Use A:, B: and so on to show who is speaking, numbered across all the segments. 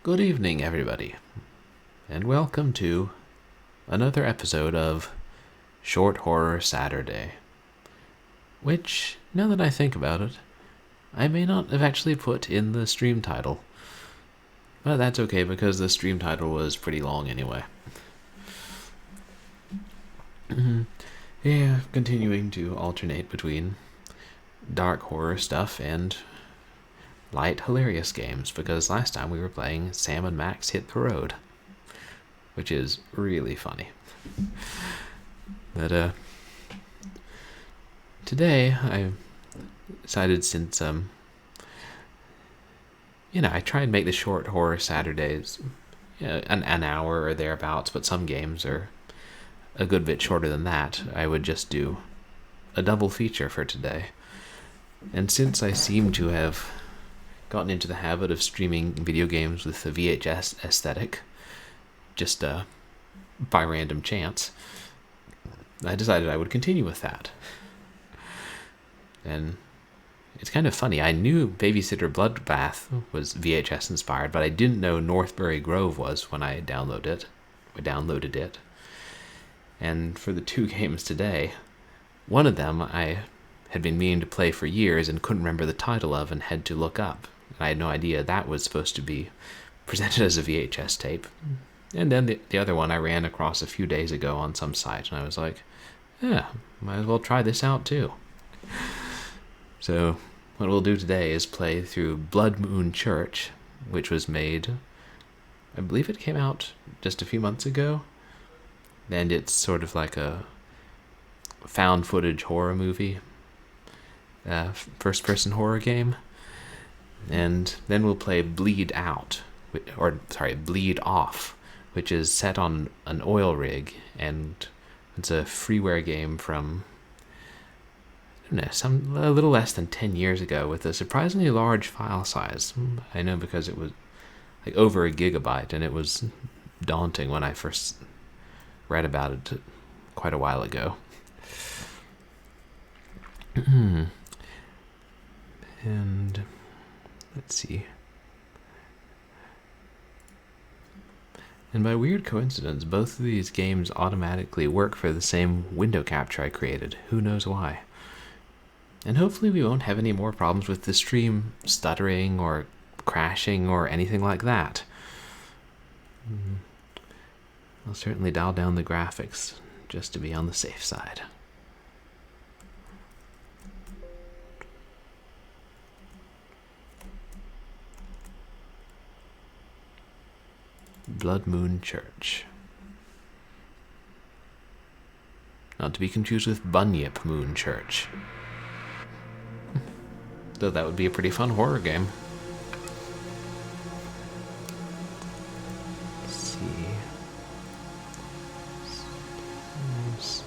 A: Good evening, everybody, and welcome to another episode of Short Horror Saturday, which, now that I think about it, I may not have actually put in the stream title, but that's okay because the stream title was pretty long anyway. Yeah, continuing to alternate between dark horror stuff and light hilarious games, because last time we were playing Sam and Max Hit the Road, which is really funny. But today I decided, since I try and make the short horror Saturdays an hour or thereabouts, but some games are a good bit shorter than that. I would just do a double feature for today. And since I seem to have gotten into the habit of streaming video games with the VHS aesthetic, just by random chance, I decided I would continue with that. And it's kind of funny. I knew Babysitter Bloodbath was VHS inspired, but I didn't know Northbury Grove was when I downloaded it. And for the two games today, one of them I had been meaning to play for years and couldn't remember the title of and had to look up. I had no idea that was supposed to be presented as a VHS tape. And then the other one I ran across a few days ago on some site, and I was like, yeah, might as well try this out too. So what we'll do today is play through Bloodmoon Church, which was made, I believe it came out just a few months ago, and it's sort of like a found footage horror movie, first-person horror game. And then we'll play Bleed Off, which is set on an oil rig, and it's a freeware game from, I don't know, a little less than 10 years ago, with a surprisingly large file size. I know because it was like over a gigabyte, and it was daunting when I first read about it quite a while ago. And let's see. And by weird coincidence, both of these games automatically work for the same window capture I created. Who knows why? And hopefully we won't have any more problems with the stream stuttering or crashing or anything like that. I'll certainly dial down the graphics just to be on the safe side. Bloodmoon Church. Not to be confused with Bunyip Moon Church. Though that would be a pretty fun horror game. Let's see. Nice.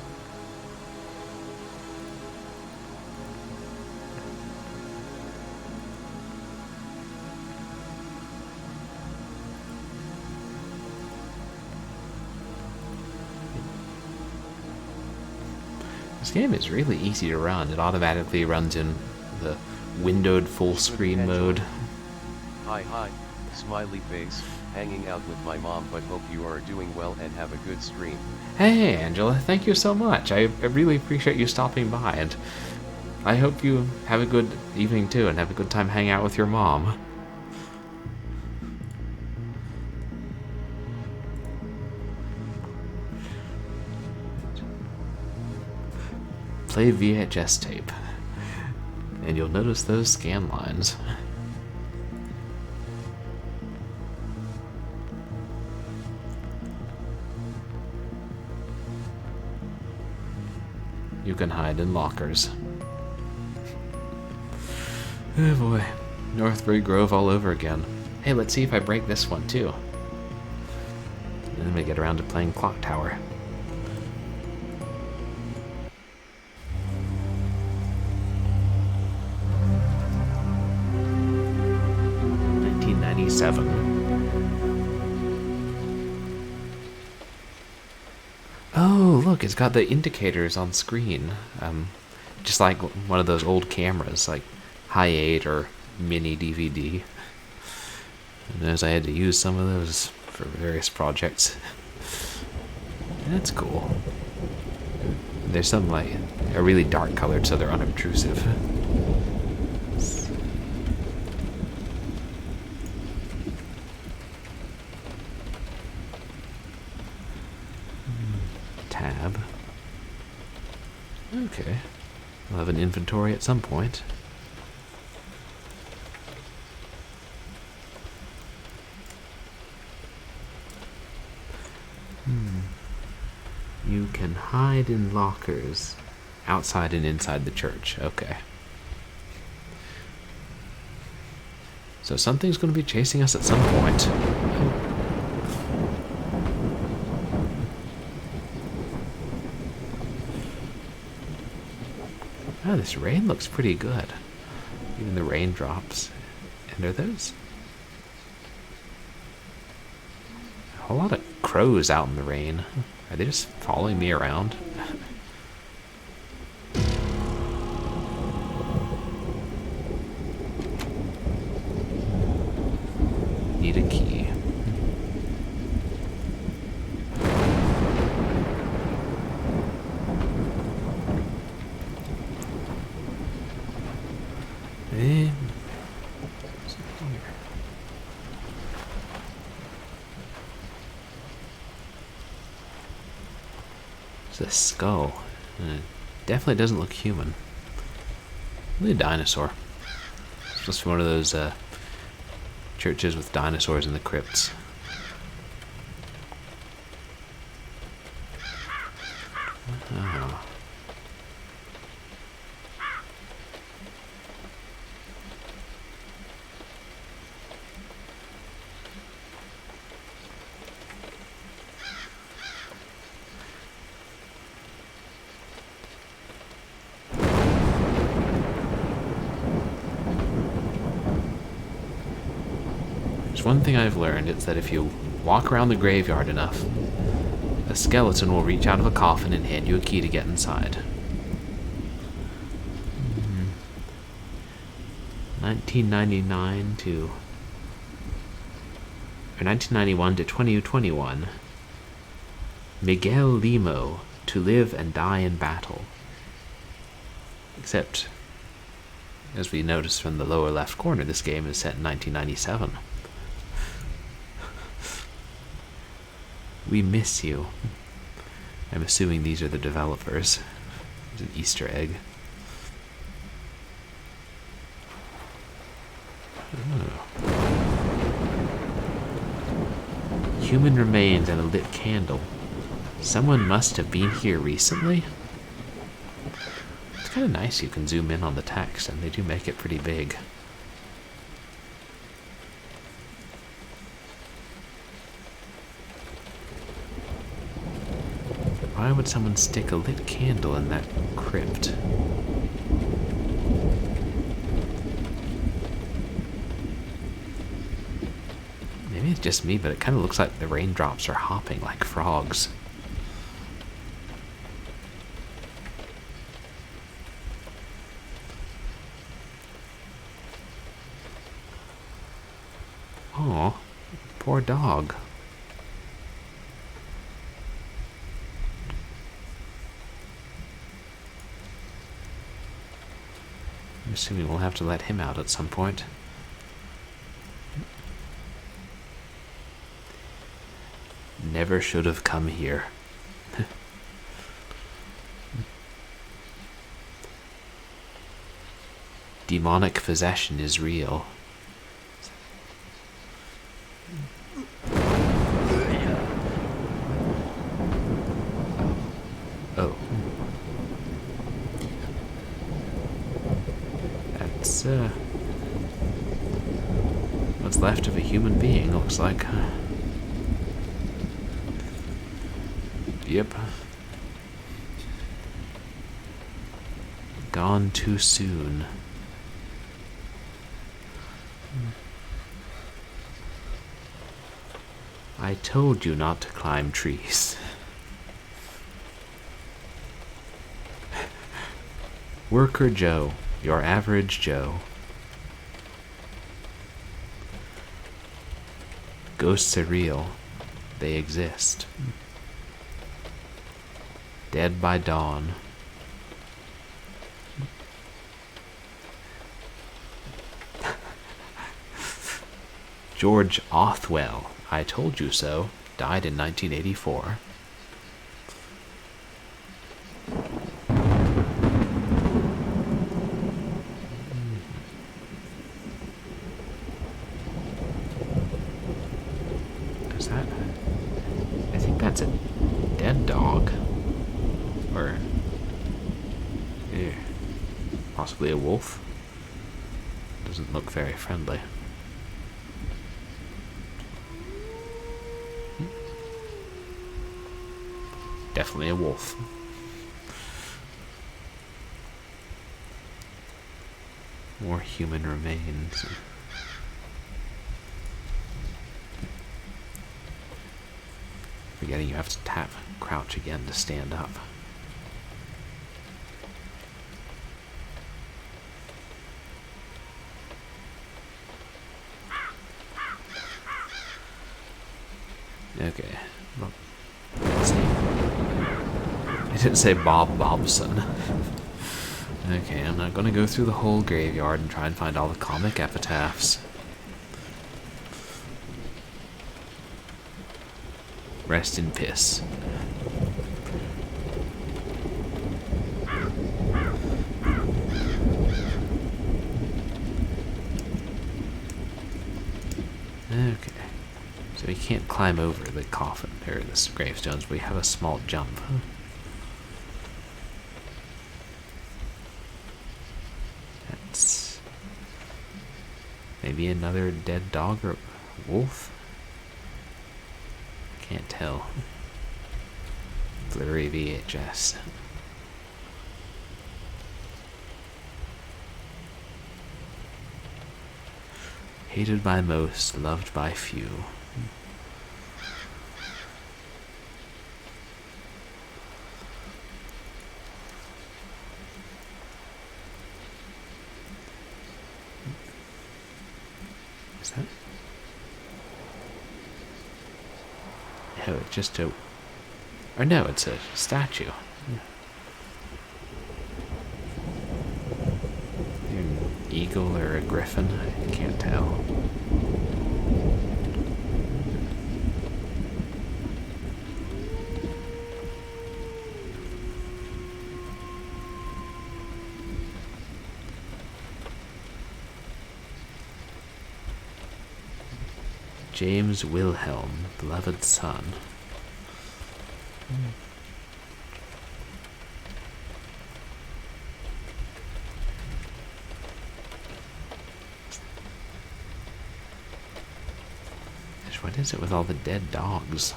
A: This game is really easy to run. It automatically runs in the windowed full screen mode.
B: Hi, smiley face, hanging out with my mom, but hope you are doing well and have a good stream.
A: Hey Angela, thank you so much. I really appreciate you stopping by, and I hope you have a good evening too, and have a good time hanging out with your mom. Play VHS tape, and you'll notice those scan lines. You can hide in lockers. Oh boy, Northbury Grove all over again. Hey, let's see if I break this one too. And then we get around to playing Clock Tower. Oh, look, it's got the indicators on screen. Just like one of those old cameras, like Hi8 or Mini DVD. And as I had to use some of those for various projects. That's cool. There's some like are really dark colored, so they're unobtrusive. Tab. Okay. We'll have an inventory at some point. You can hide in lockers outside and inside the church. Okay. So something's going to be chasing us at some point. Oh, this rain looks pretty good. Even the raindrops. And are those... a whole lot of crows out in the rain. Are they just following me around? Need a key. And it's a skull. It definitely doesn't look human. Really a dinosaur. It's just one of those churches with dinosaurs in the crypts. Oh. There's one thing I've learned, it's that if you walk around the graveyard enough, a skeleton will reach out of a coffin and hand you a key to get inside. 1999 to... or 1991 to 2021. Miguel Limo, To Live and Die in Battle. Except, as we notice from the lower left corner, this game is set in 1997. We miss you. I'm assuming these are the developers. There's an Easter egg. Oh. Human remains and a lit candle. Someone must have been here recently? It's kind of nice you can zoom in on the text, and they do make it pretty big. Why would someone stick a lit candle in that crypt? Maybe it's just me, but it kind of looks like the raindrops are hopping like frogs. Oh, poor dog. I'm assuming we'll have to let him out at some point. Never should have come here. Demonic possession is real. Oh. That's, what's left of a human being, looks like. Yep. Gone too soon. I told you not to climb trees. Worker Joe, your average Joe. Ghosts are real. They exist. Dead by dawn. George Othwell, I told you so, died in 1984. Is that? I think that's a dead dog. Or possibly a wolf. Doesn't look very friendly. Definitely a wolf. More human remains. Forgetting you have to crouch again to stand up. Okay. Well, let's see. It didn't say Bob Bobson. Okay, I'm not gonna go through the whole graveyard and try and find all the comic epitaphs. Rest in piss. Okay. So we can't climb over the coffin, or the gravestones, but we have a small jump. That's maybe another dead dog or wolf? Can't tell. Blurry VHS. Hated by most, loved by few. Is that? Oh, it's just a... Or no, it's a statue. An eagle or a griffin? I can't tell. James Wilhelm, beloved son. Gosh, what is it with all the dead dogs?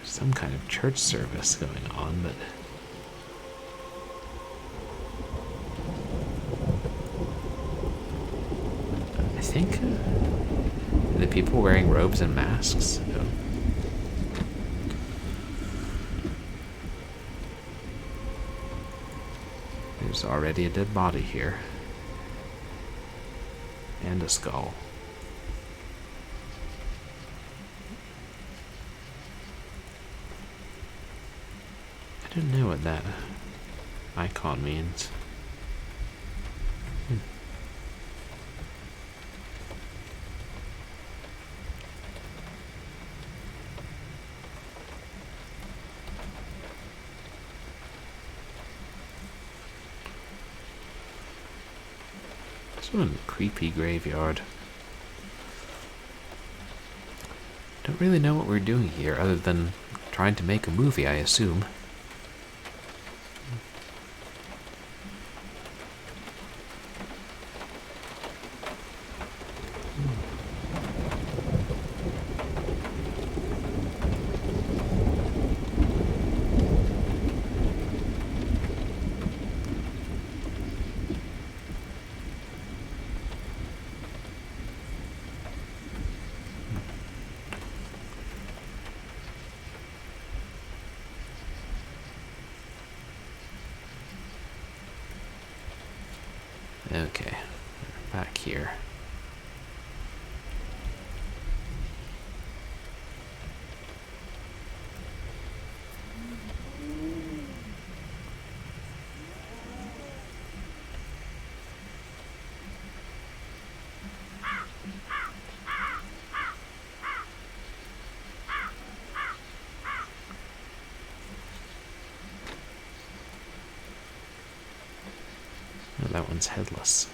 A: Some kind of church service going on, but I think the people wearing robes and masks. Oh. There's already a dead body here, and a skull. I don't know what that icon means. This one, creepy graveyard. Don't really know what we're doing here other than trying to make a movie, I assume. Okay, back here. Oh, that one's headless.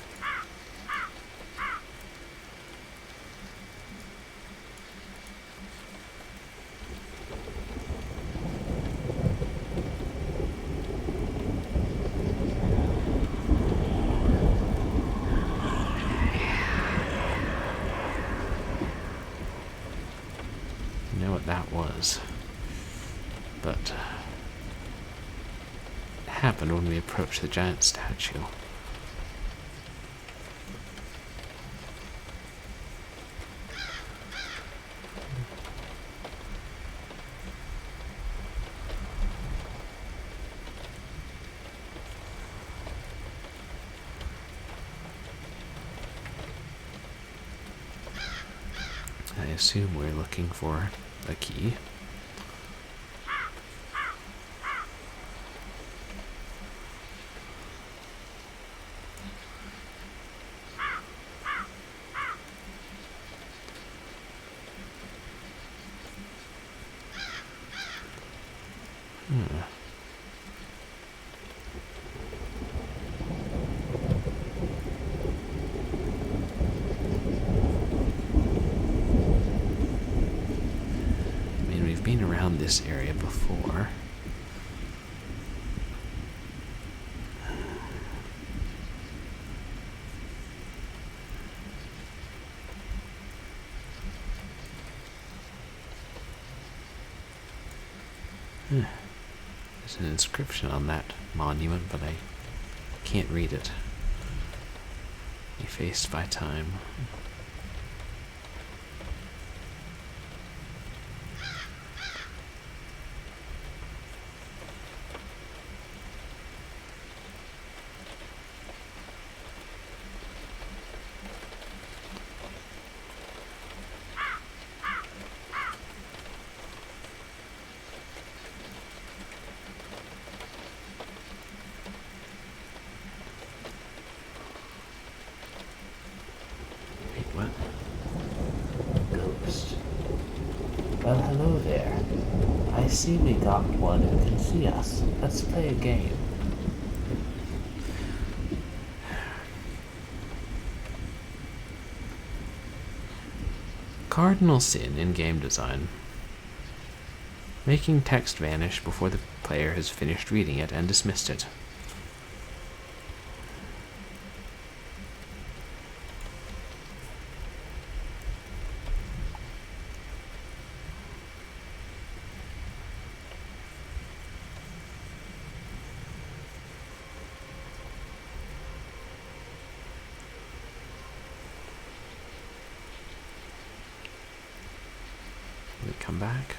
A: You know what that was. But it happened when we approached the giant statue. I assume we're looking for a key. I mean, we've been around this area before. There's an inscription on that monument, but I can't read it. Effaced by time. Wait, what?
C: Ghost. Well, hello there. I see we got one who can see us. Let's play a game.
A: Cardinal sin in game design. Making text vanish before the player has finished reading it and dismissed it. Will it come back?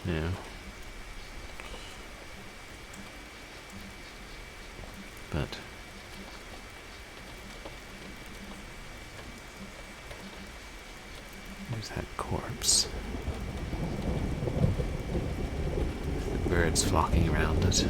A: No. But there's that corpse. The birds flocking around it.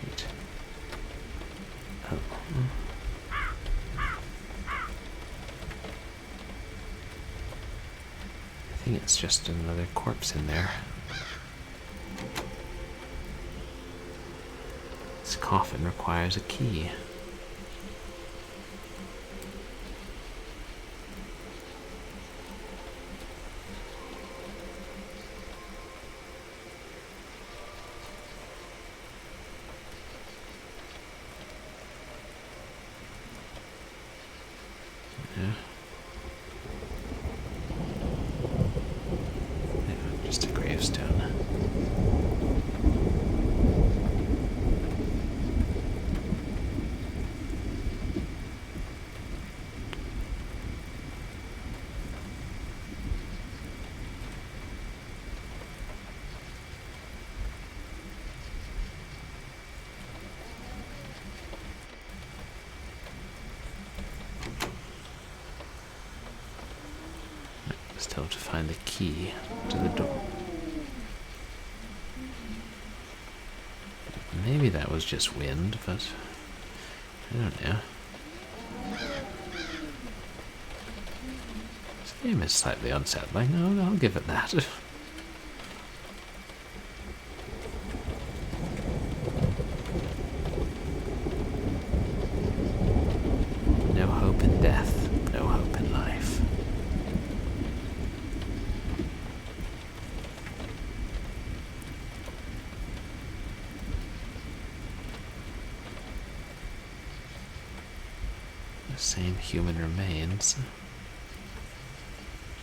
A: Wait. Oh. I think it's just another corpse in there. This coffin requires a key. Yeah. Still have to find the key to the door. Maybe that was just wind, but I don't know. This game is slightly unsettling. No, I'll give it that. No hope in death, no hope in life. The same human remains.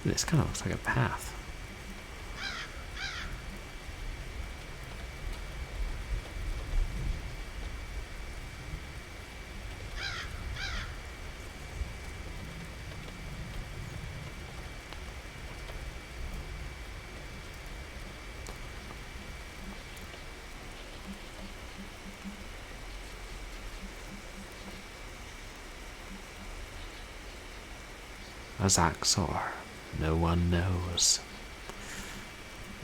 A: This kind of looks like a path. Azaxor. No one knows.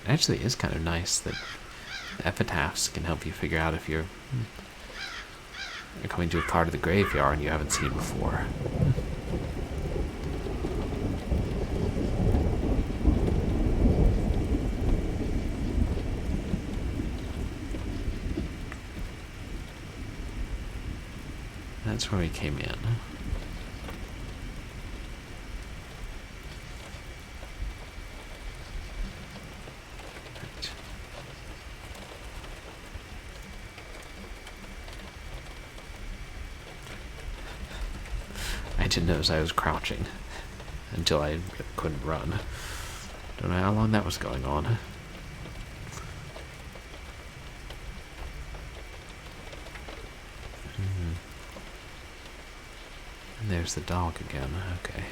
A: It actually is kind of nice that epitaphs can help you figure out if you're coming to a part of the graveyard you haven't seen before. That's where we came in. I didn't notice I was crouching until I couldn't run. Don't know how long that was going on. And there's the dog again. Okay.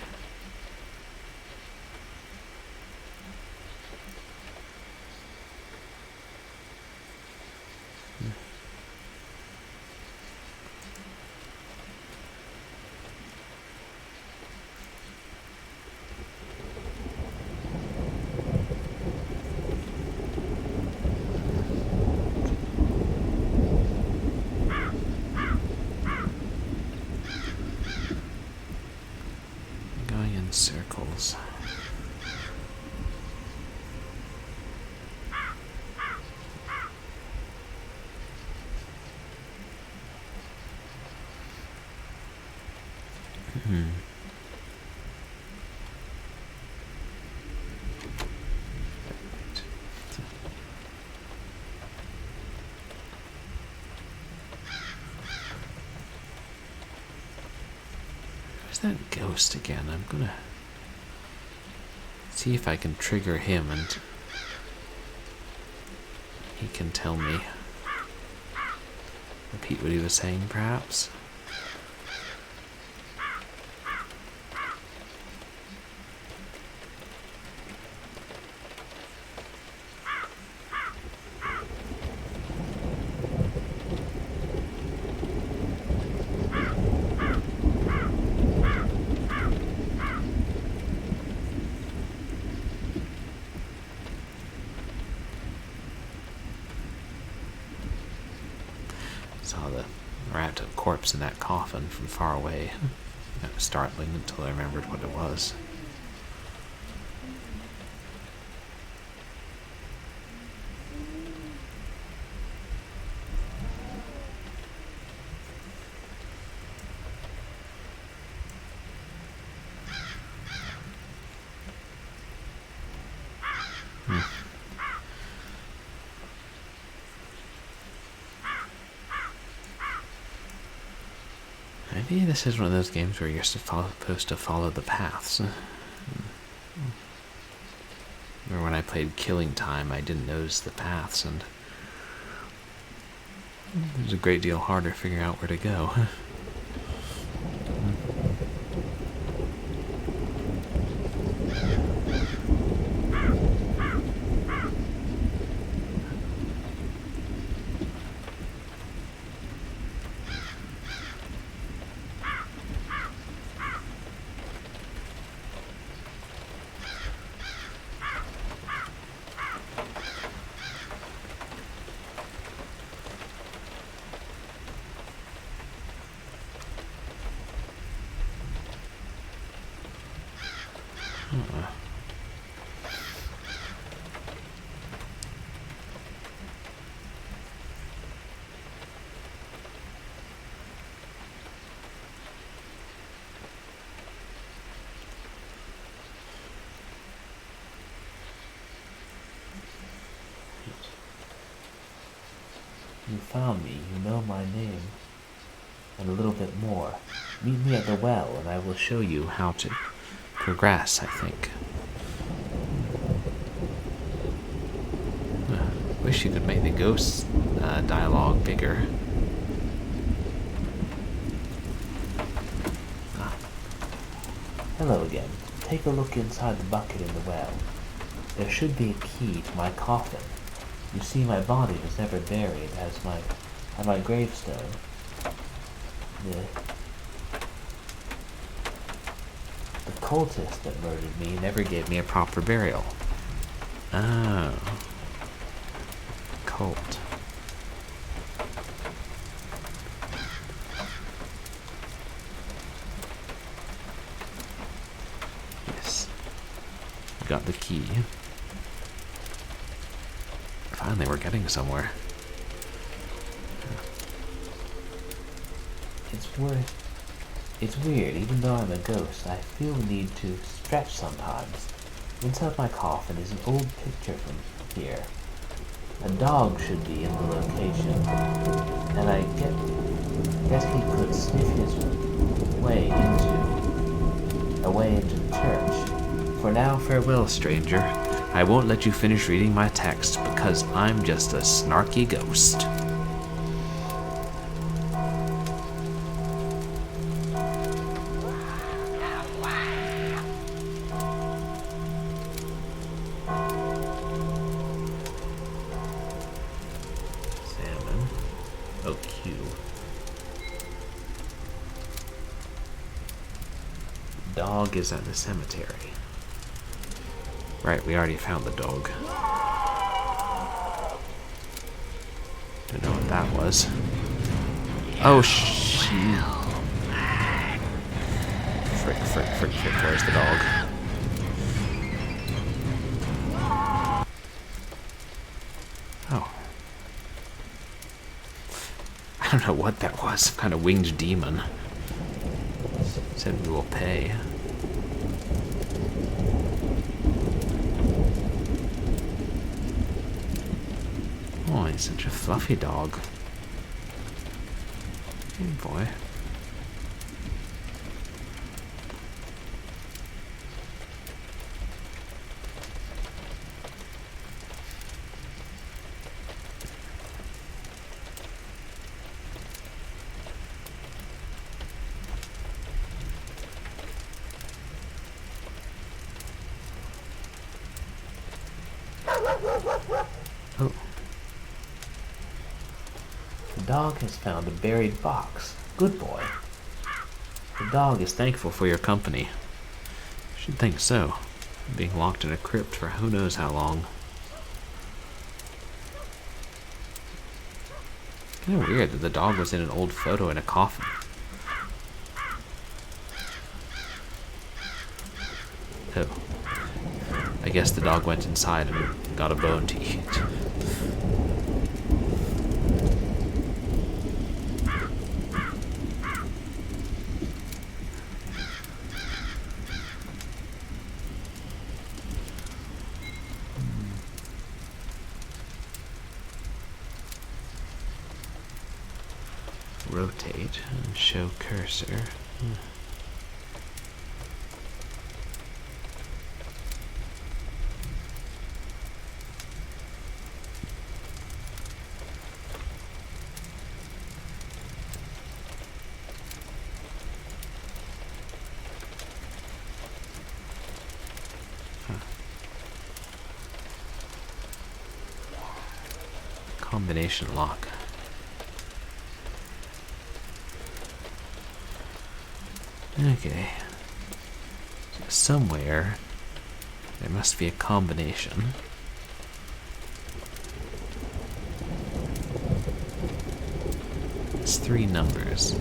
A: Circles. Where's that ghost again? I'm gonna see if I can trigger him and he can tell me. Repeat what he was saying, perhaps? Saw the wrapped up corpse in that coffin from far away. That was startling until I remembered what it was. Maybe this is one of those games where you're supposed to follow the paths. Or when I played Killing Time, I didn't notice the paths, and it was a great deal harder figuring out where to go.
C: You found me, you know my name, and a little bit more. Meet me at the well, and I will show you
A: How to progress, I think. Wish you could make the ghost dialogue bigger.
C: Hello again. Take a look inside the bucket in the well. There should be a key to my coffin. You see, my body was never buried at my gravestone. The cultist that murdered me
A: Never gave me a proper burial. Oh. Cult. Yes. Got the key. Finally, we're getting somewhere.
C: It's weird, even though I'm a ghost, I feel the need to stretch sometimes. Inside my coffin is an old picture from here. A dog should be in the location, and I guess he could sniff his way into the church.
A: For now, farewell, stranger. I won't let you finish reading my text because I'm just a snarky ghost. Salmon. Oh, Q. Dog is at the cemetery. Right, we already found the dog. Don't know what that was. Oh, shoot. Frick, where's the dog? Oh. I don't know what that was. Some kind of winged demon. Said we will pay. Oh, he's such a fluffy dog. Hey, boy. Oh.
C: The dog has found a buried box. Good boy.
A: The dog is thankful for your company. Should think so. Being locked in a crypt for who knows how long. Kind of weird that the dog was in an old photo in a coffin. Oh. I guess the dog went inside and got a bone to eat. Rotate and show cursor. Combination lock. Okay. So somewhere there must be a combination. It's 3 numbers.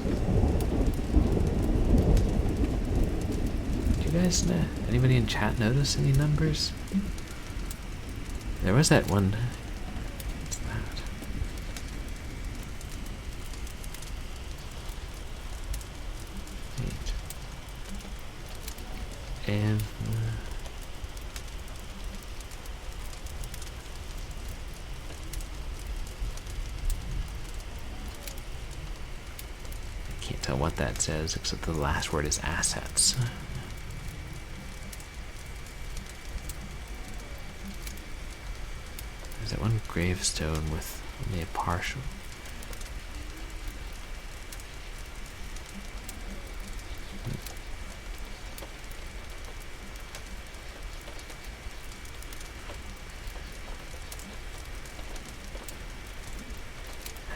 A: Do you guys know? Anybody in chat notice any numbers? There was that one. What's that? Eight. And I can't tell what that says except the last word is assets. There's that one gravestone with only a partial.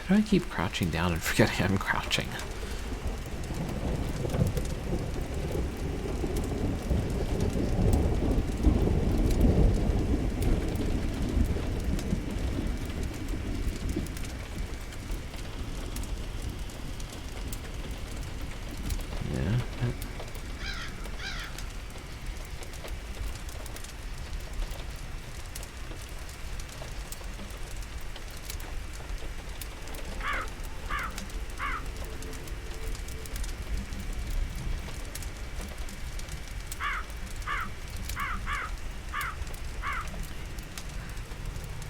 A: How do I keep crouching down and forgetting I'm crouching?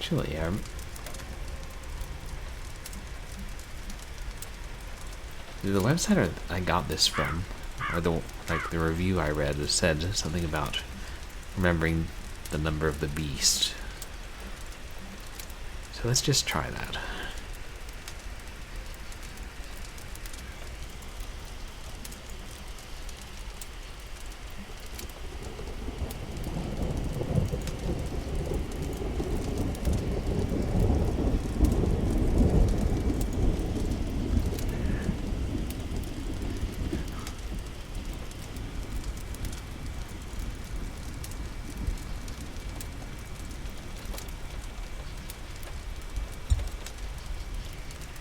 A: Actually, the website I got this from, or the review I read, said something about remembering the number of the beast. So let's just try that.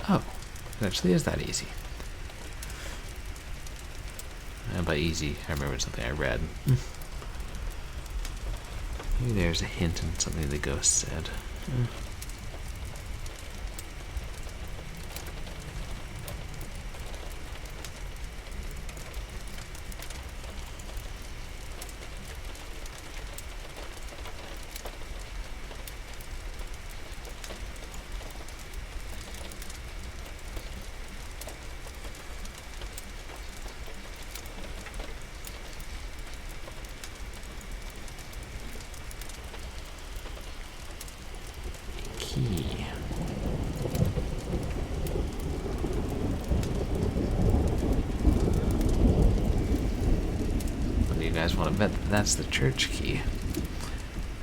A: Oh, it actually is that easy. And by easy, I remember something I read. Maybe there's a hint in something the ghost said. Key. What do you guys want to bet that's the church key?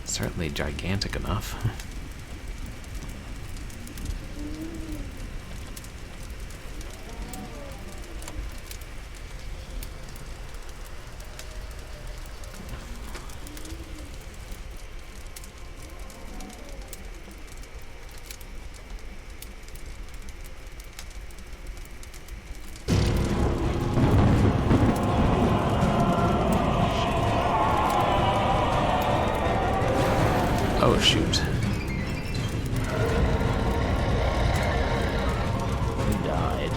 A: Certainly gigantic enough. Oh, shoot.
C: We died.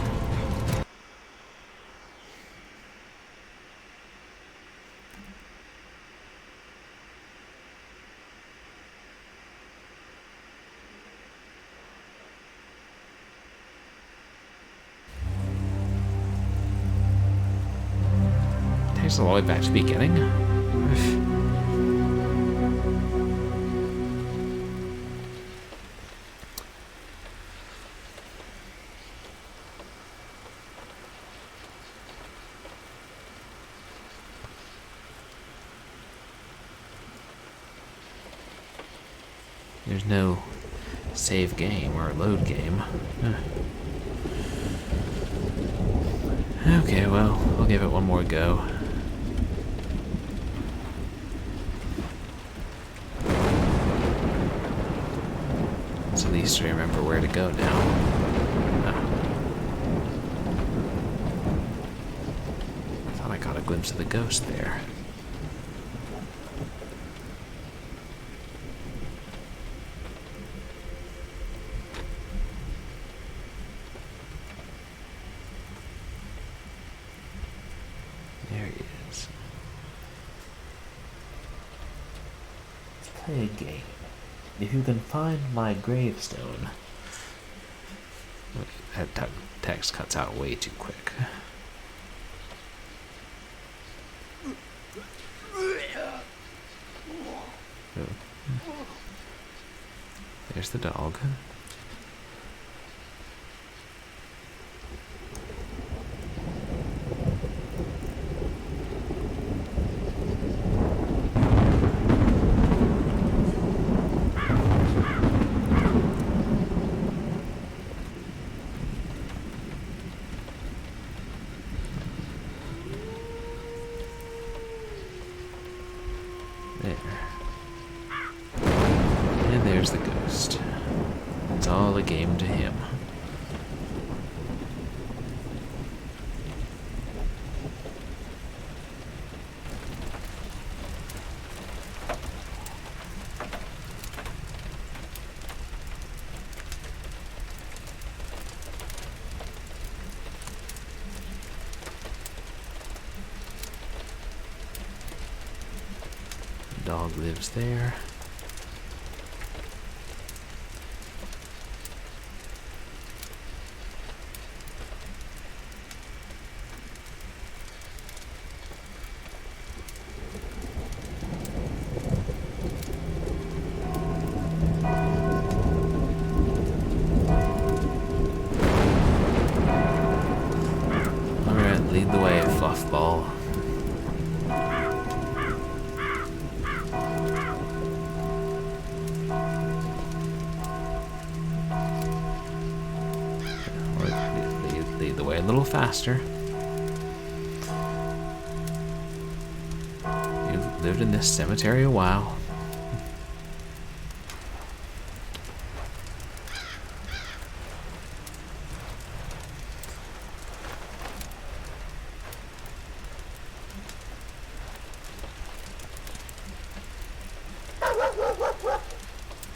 A: Takes all the way back to the beginning. There's no save game or load game. Okay, well, I'll give it one more go. It's at least to remember where to go now. I thought I caught a glimpse of the ghost there.
C: play a game. If you can find my gravestone...
A: That text cuts out way too quick. Oh. There's the dog. There. And there's the ghost. It's all a game to him. The dog lives there. Alright, lead the way, Fluffball. Lead the way a little faster. You've lived in this cemetery a while.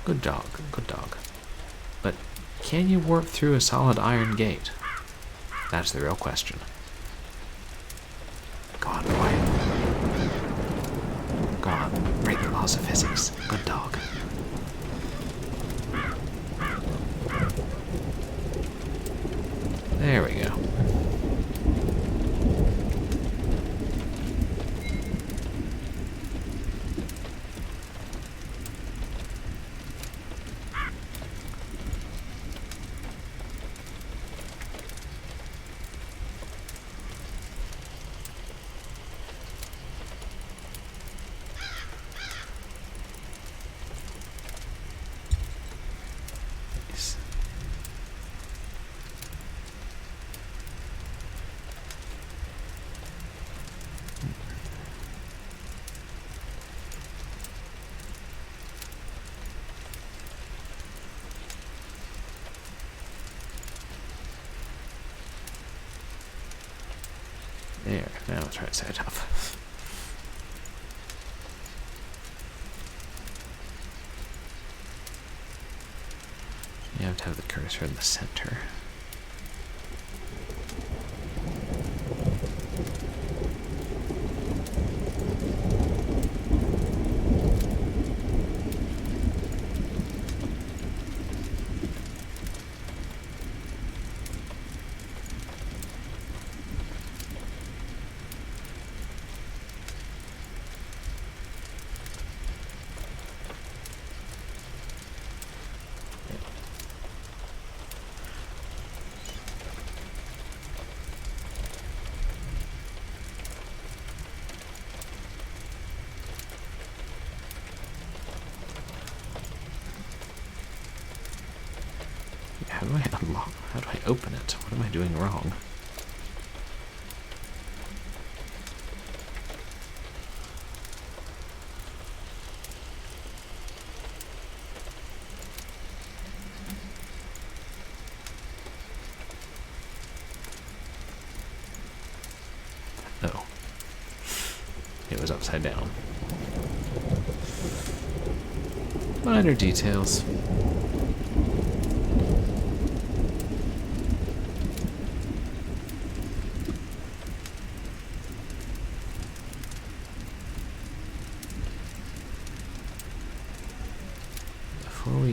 A: Good dog, good dog. But can you warp through a solid iron gate? That's the real question. Go on, boy. Go on, break the laws of physics. Good dog. There we go. Nice. There, now let's try to set it up. You have to have the cursor in the center. How do I unlock? How do I open it? What am I doing wrong? Oh. It was upside down. Minor details.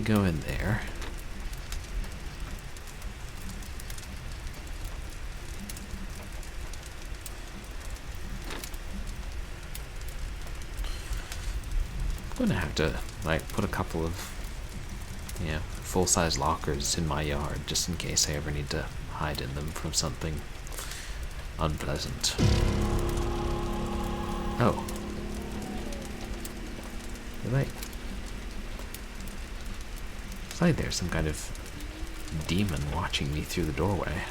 A: go in there. I'm gonna have to like put a couple of full-size lockers in my yard just in case I ever need to hide in them from something unpleasant. Oh. Right. It's like there's some kind of demon watching me through the doorway.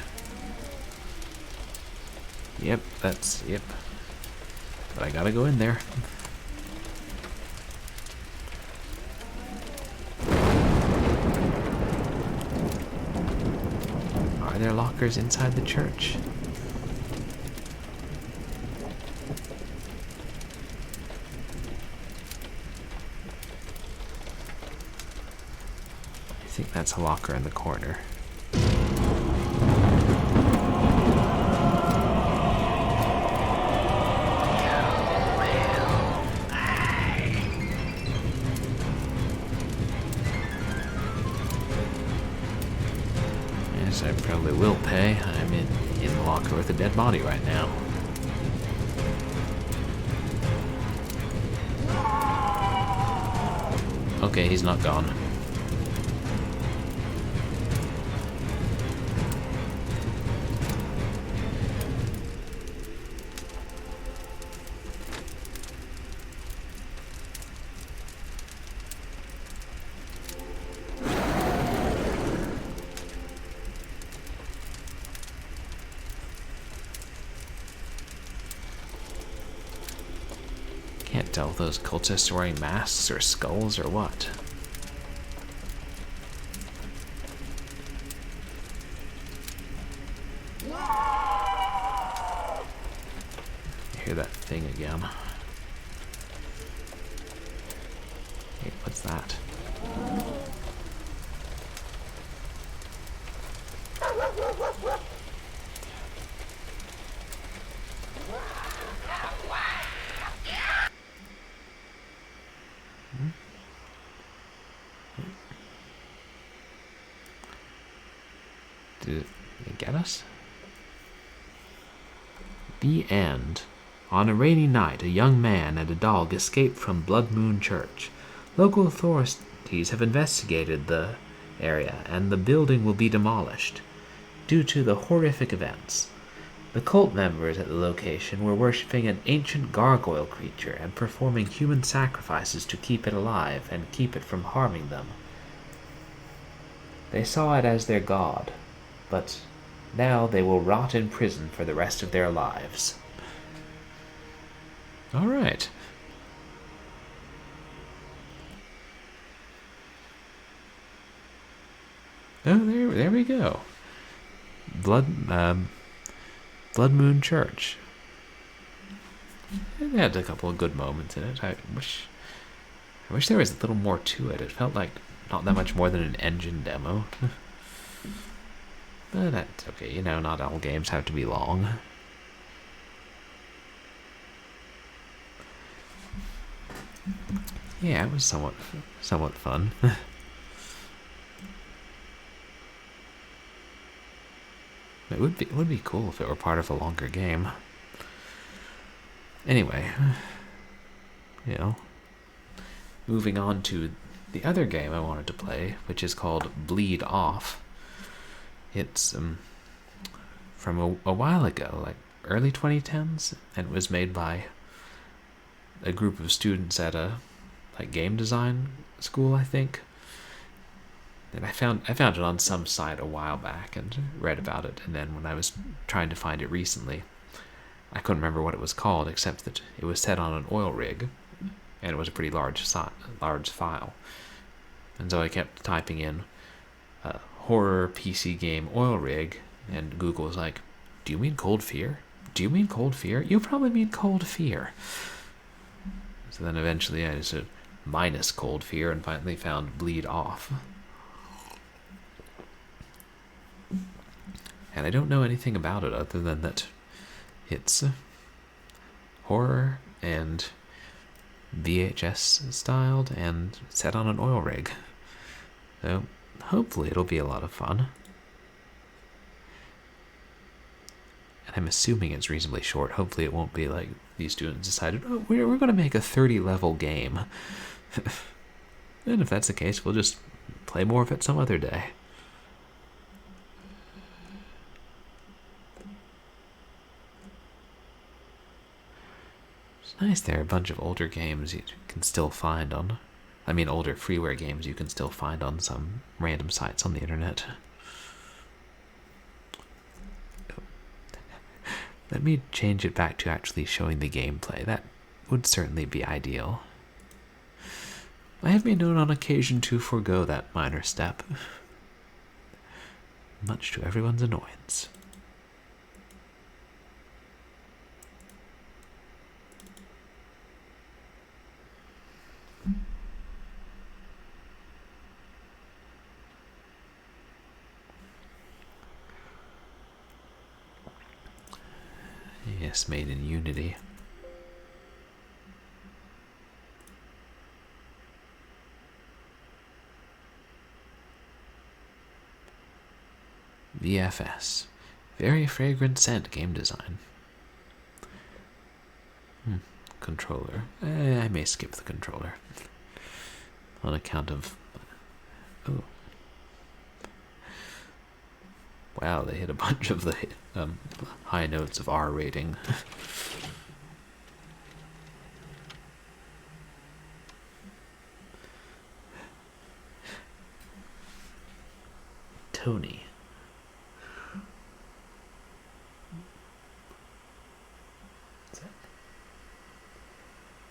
A: Yep. But I gotta go in there. Are there lockers inside the church? I think that's a locker in the corner. Yes, I probably will pay. I'm in the locker with a dead body right now. Okay, he's not gone. Can't tell if those cultists are wearing masks or skulls or what. I hear that thing again. Hey, what's that? Did it get us? The end. On a rainy night, a young man and a dog escaped from Bloodmoon Church. Local authorities have investigated the area, and the building will be demolished due to the horrific events. The cult members at the location were worshipping an ancient gargoyle creature and performing human sacrifices to keep it alive and keep it from harming them. They saw it as their god, but now they will rot in prison for the rest of their lives. All right. Oh, there we go. Bloodmoon Church. It had a couple of good moments in it. I wish there was a little more to it. It felt like not that much more than an engine demo. But that's okay, not all games have to be long. Yeah, it was somewhat fun. It would be cool if it were part of a longer game. Anyway, moving on to the other game I wanted to play, which is called Bleed Off. It's from a while ago, like early 2010s, and it was made by a group of students at a game design school, I think. And I found it on some site a while back and read about it, and then when I was trying to find it recently, I couldn't remember what it was called, except that it was set on an oil rig, and it was a pretty large file. And so I kept typing in horror PC game oil rig, and Google was like, "Do you mean Cold Fear? Do you mean Cold Fear? You probably mean Cold Fear." So then eventually I just said minus Cold Fear and finally found Bleed Off. And I don't know anything about it other than that it's horror and VHS styled and set on an oil rig. So hopefully it'll be a lot of fun. And I'm assuming it's reasonably short. Hopefully it won't be like these students decided, oh, we're going to make a 30-level game. And if that's the case, we'll just play more of it some other day. It's nice there are a bunch of older games you can still find on... I mean, older freeware games you can still find on some random sites on the internet. Let me change it back to actually showing the gameplay. That would certainly be ideal. I have been known on occasion to forego that minor step, much to everyone's annoyance. Yes, made in Unity. VFS. Very fragrant scent game design. Controller. I may skip the controller. On account of... Oh. Wow, they hit a bunch of the high notes of R rating. Tony.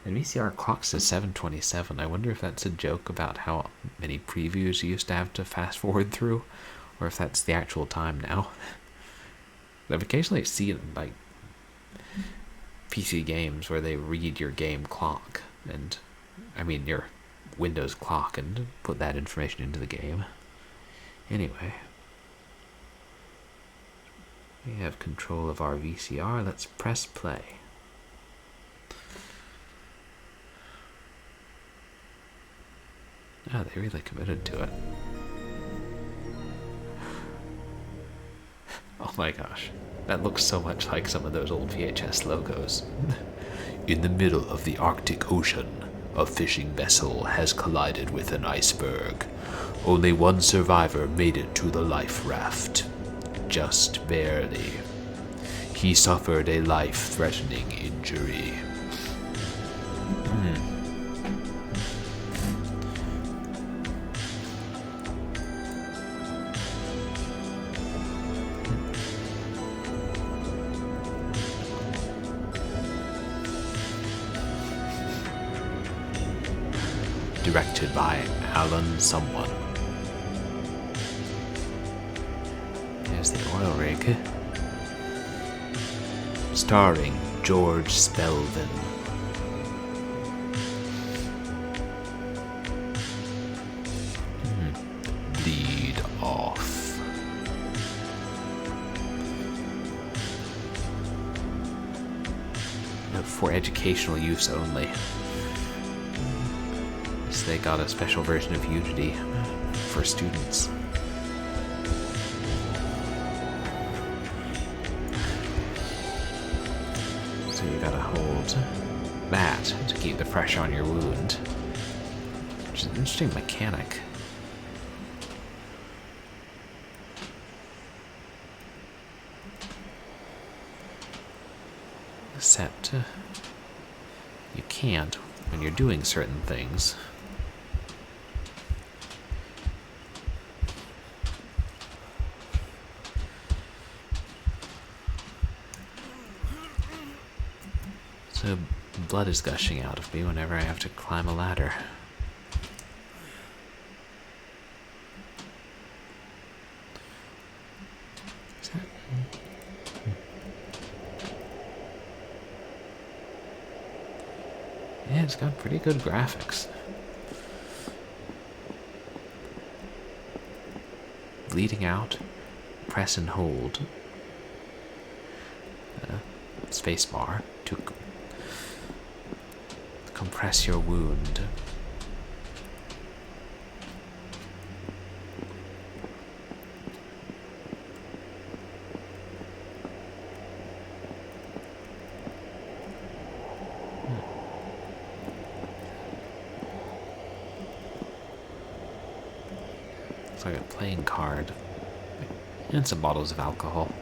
A: And VCR clocks to 727. I wonder if that's a joke about how many previews you used to have to fast forward through, or if that's the actual time now. I've occasionally seen like PC games where they read your game clock, and I mean your Windows clock, and put that information into the game. Anyway, we have control of our VCR. Let's press play. Oh, they really committed to it. Oh my gosh, that looks so much like some of those old VHS logos. In the middle of the Arctic Ocean, a fishing vessel has collided with an iceberg. Only one survivor made it to the life raft. Just barely. He suffered a life-threatening injury. Directed by Alan someone. There's the oil rig. Starring George Spelvin. Bleed off. For educational use only. They got a special version of Unity for students. So you gotta hold that to keep the pressure on your wound. Which is an interesting mechanic. Except you can't when you're doing certain things. So blood is gushing out of me whenever I have to climb a ladder. Yeah, it's got pretty good graphics. Bleeding out, press and hold. Spacebar to compress your wound. Looks like a playing card. And some bottles of alcohol.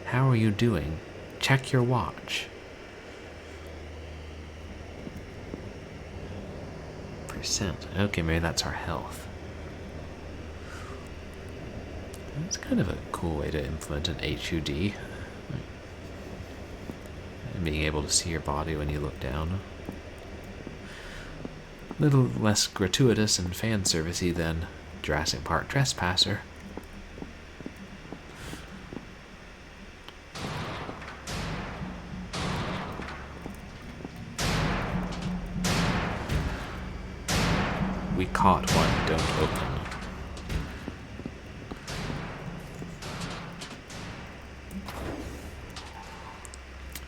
A: How are you doing? Check your watch. Percent. Okay, maybe that's our health. That's kind of a cool way to implement an HUD. And being able to see your body when you look down. A little less gratuitous and fan servicey than Jurassic Park Trespasser. We caught one, don't open.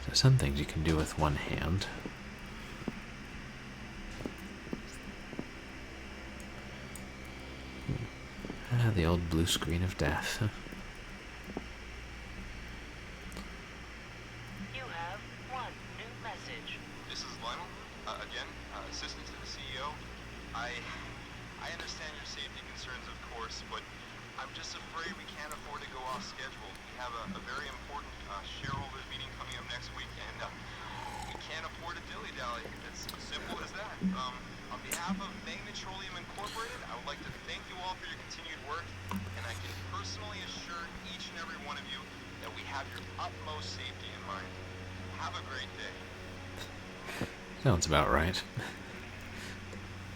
A: So some things you can do with one hand. The old blue screen of death.
D: You have one new message.
E: This is Lionel, again, assistant to the CEO. I understand your safety concerns, of course, but I'm just afraid we can't afford to go off schedule. We have a very important shareholders meeting coming up next week, and we can't afford to dilly-dally. It's as simple as that. On behalf of Maine Petroleum Incorporated, I would like to thank you all for your continued work, and I can personally assure each and every one of you that we have your utmost safety in mind. Have a great day.
A: Sounds about right.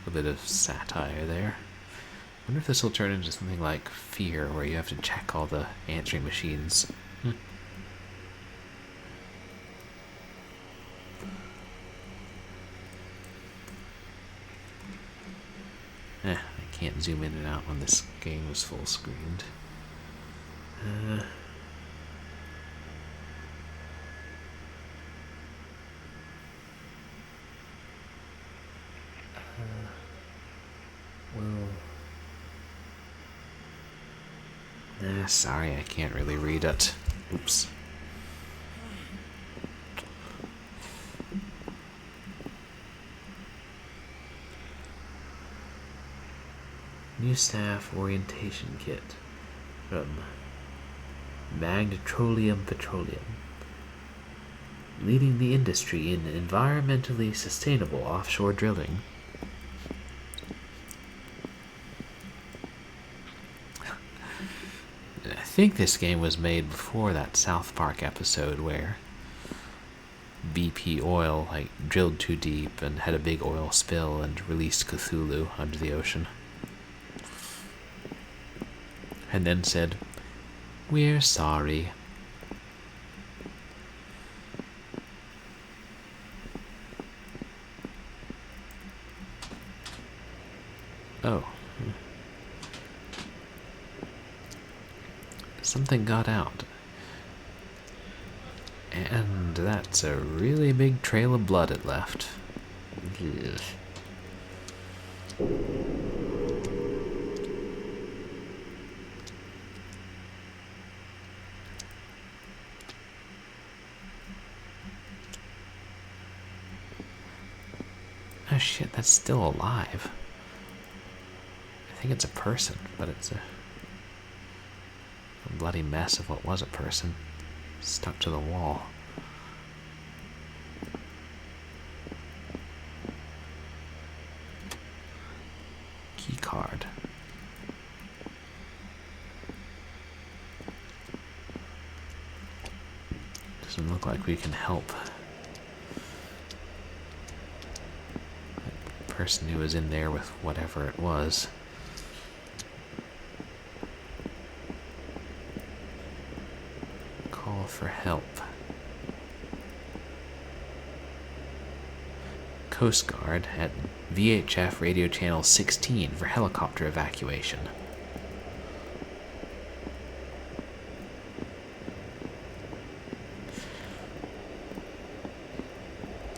A: A bit of satire there. Wonder if this will turn into something like Fear, where you have to check all the answering machines. I can't zoom in and out when this game is full screened. Sorry, I can't really read it. Oops. New staff orientation kit from Magnetrolium Petroleum. Leading the industry in environmentally sustainable offshore drilling. I think this game was made before that South Park episode where BP Oil drilled too deep and had a big oil spill and released Cthulhu under the ocean. And then said, "We're sorry." Oh. Something got out. And that's a really big trail of blood it left. Ugh. Oh shit, that's still alive. I think it's a person, but it's a bloody mess of what was a person, stuck to the wall. Key card. Doesn't look like we can help the person who was in there with whatever it was. For help. Coast Guard at VHF radio channel 16 for helicopter evacuation.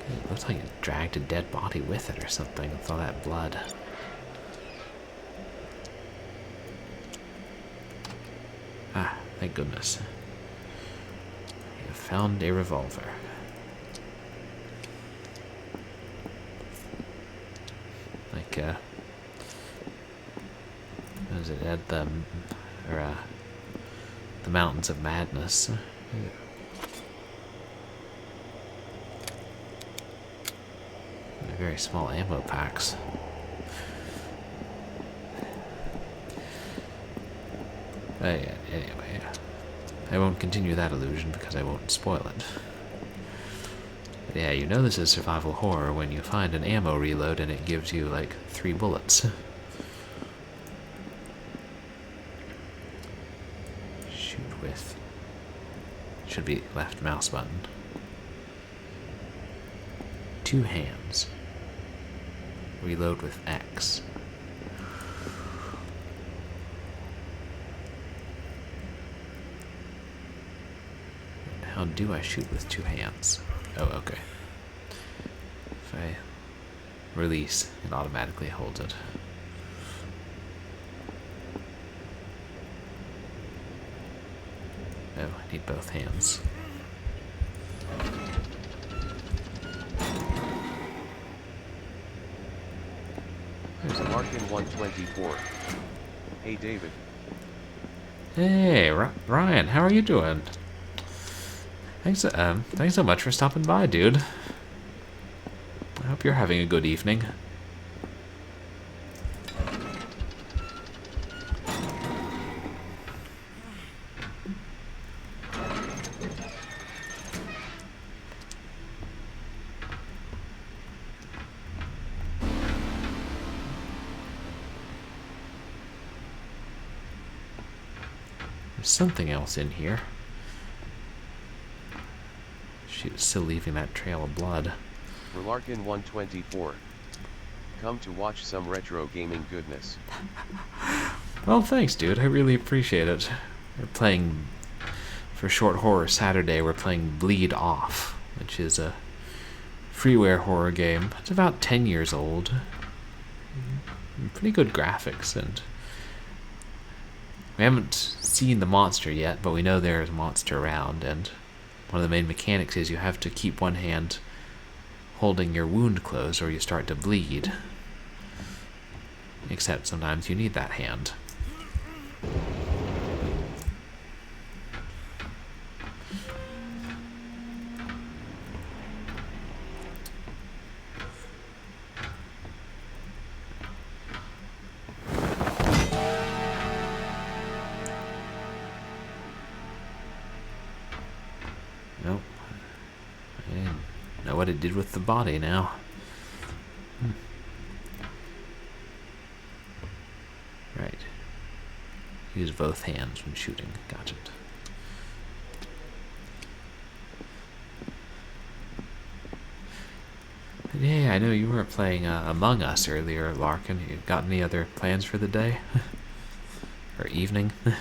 A: It looks like it dragged a dead body with it or something with all that blood. Ah, thank goodness. Found a revolver. like what is it, at the Mountains of Madness. Very small ammo packs. Anyway, I won't continue that illusion because I won't spoil it. But yeah, you know this is survival horror when you find an ammo reload and it gives you like 3 bullets. Shoot with. Should be left mouse button. 2 hands. Reload with X. How do I shoot with 2 hands? Oh, okay. If I release, it automatically holds it. Oh, I need both hands.
B: Markin 124. Hey David.
A: Hey, Ryan, how are you doing? Thanks so much for stopping by, dude. I hope you're having a good evening. There's something else in here. She was still leaving that trail of blood.
B: Relarkin 124. Come to watch some retro gaming goodness.
A: Well, thanks, dude. I really appreciate it. We're playing, for Short Horror Saturday, we're playing Bleed Off, which is a freeware horror game. It's about 10 years old. Pretty good graphics, and we haven't seen the monster yet, but we know there's a monster around, and one of the main mechanics is you have to keep one hand holding your wound closed or you start to bleed. Except sometimes you need that hand. Nope. I didn't know what it did with the body now. Right. Use both hands when shooting. Got it. But yeah, I know you were playing Among Us earlier, Larkin. You got any other plans for the day? Or evening? Oh,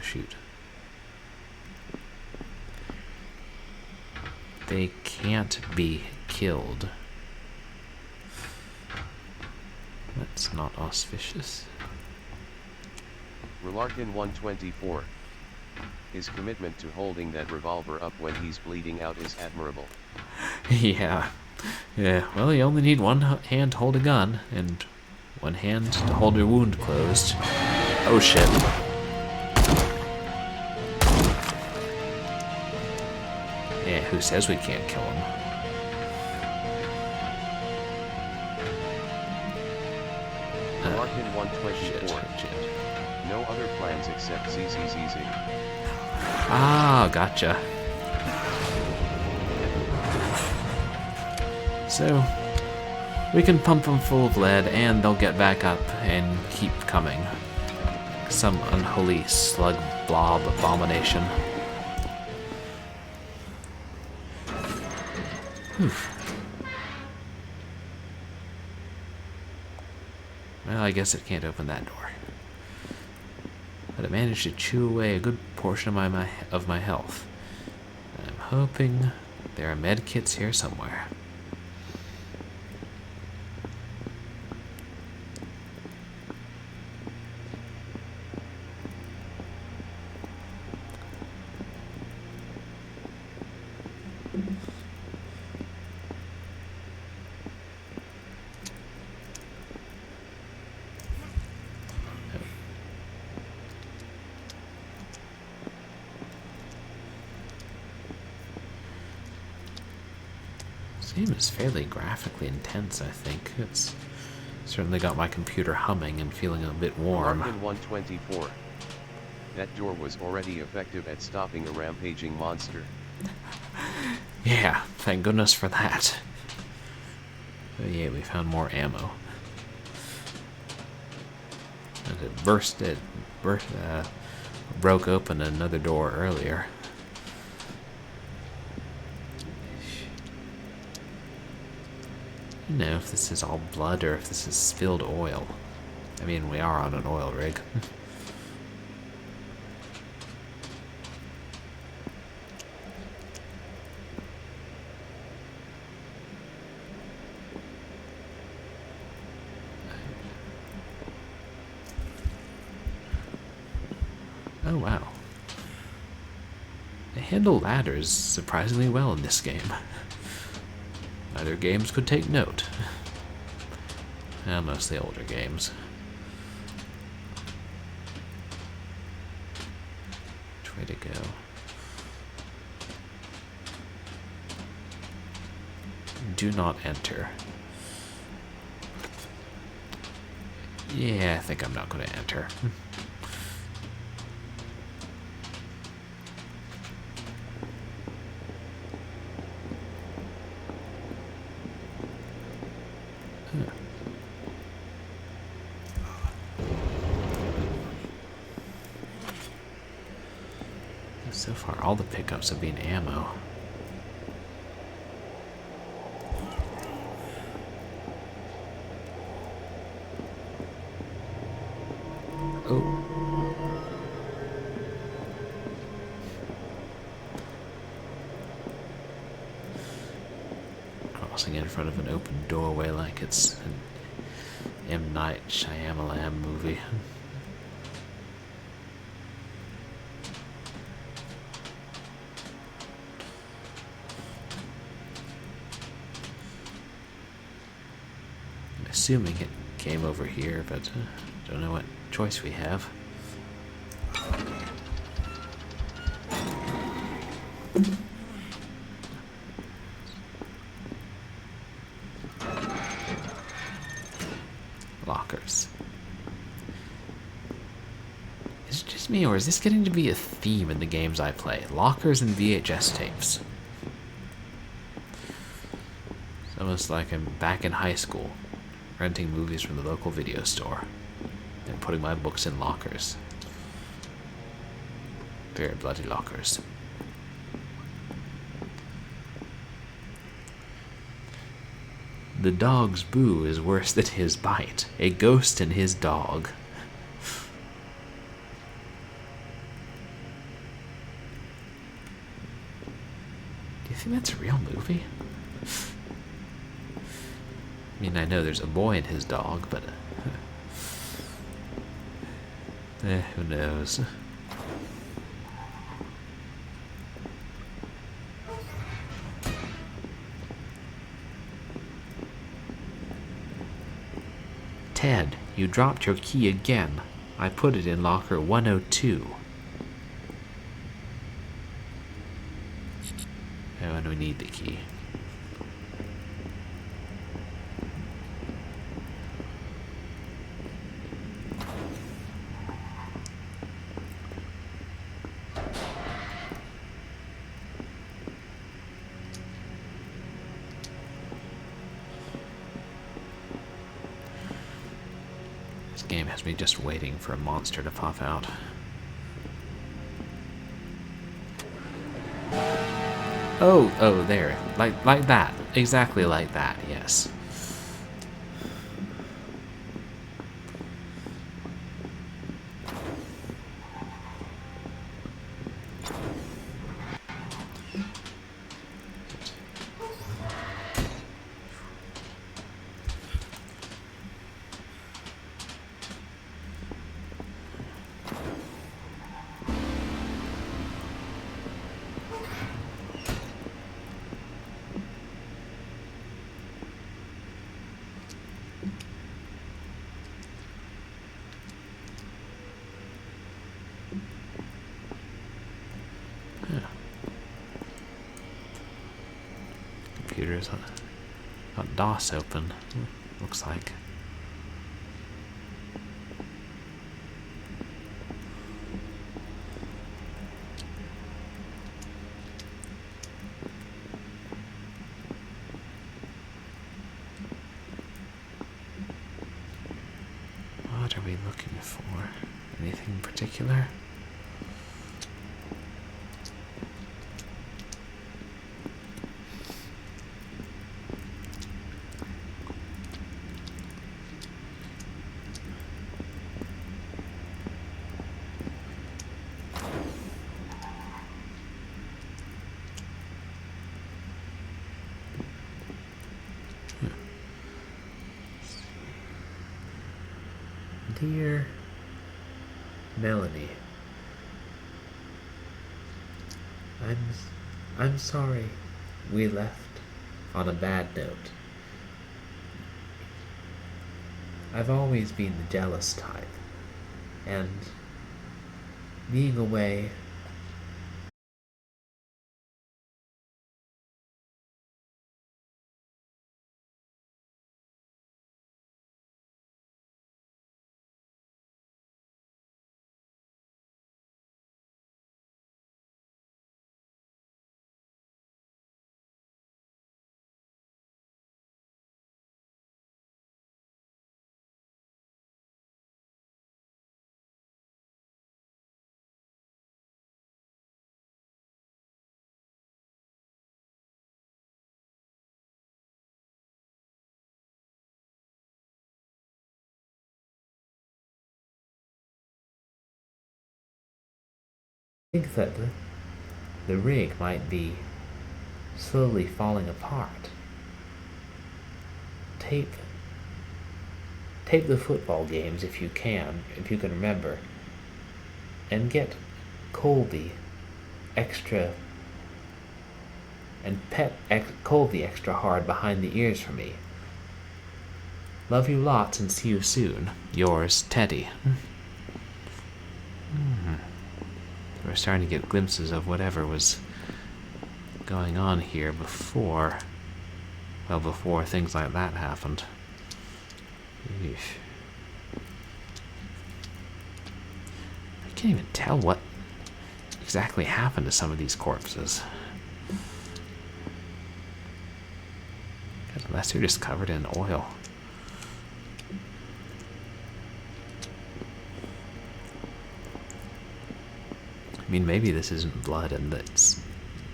A: shoot. They can't be killed. That's not auspicious.
B: Relarkin 124. His commitment to holding that revolver up when he's bleeding out is admirable.
A: Yeah. Well, you only need one hand to hold a gun, and one hand to hold your wound closed. Oh shit. Yeah, who says we can't kill him?
B: Relarkin 124.
A: Shit.
B: No other plans except ZZZZ.
A: Ah, gotcha. So, we can pump them full of lead and they'll get back up and keep coming. Some unholy slug blob abomination. Whew. Well, I guess it can't open that door. But it managed to chew away a good portion of my health. I'm hoping there are med kits here somewhere. This game is fairly graphically intense, I think. It's certainly got my computer humming and feeling a bit warm.
B: Bloodmoon 124. That door was already effective at stopping a rampaging monster.
A: Yeah, thank goodness for that. Oh yeah, we found more ammo. And it broke open another door earlier. I don't know if this is all blood or if this is spilled oil. I mean, we are on an oil rig. Oh wow. They handle ladders surprisingly well in this game. Other games could take note. Mostly older games. Which way to go? Do not enter. Yeah, I think I'm not going to enter. So far, all the pickups have been ammo. Oh. Crossing in front of an open doorway like it's an M. Night Shyamalan movie. Assuming it came over here, but don't know what choice we have. Lockers. Is it just me, or is this getting to be a theme in the games I play? Lockers and VHS tapes. It's almost like I'm back in high school, renting movies from the local video store and putting my books in lockers. Very bloody lockers. The dog's boo is worse than his bite. A ghost and his dog. Do you think that's a real movie? I mean, I know there's a boy and his dog, but who knows? Ted, you dropped your key again. I put it in locker 102. Oh, and we need the key. This game has me just waiting for a monster to pop out. Oh, there. Like that. Exactly like that, yes. Computers Got DOS open, looks like. What are we looking for? Anything in particular? Dear Melanie, I'm sorry we left on a bad note. I've always been the jealous type, and being away think that the rig might be slowly falling apart. Tape the football games if you can remember, and get Colby extra and Colby extra hard behind the ears for me. Love you lots and see you soon. Yours, Teddy. We're starting to get glimpses of whatever was going on here before things like that happened. Eesh. I can't even tell what exactly happened to some of these corpses. Unless they're just covered in oil. I mean, maybe this isn't blood and that's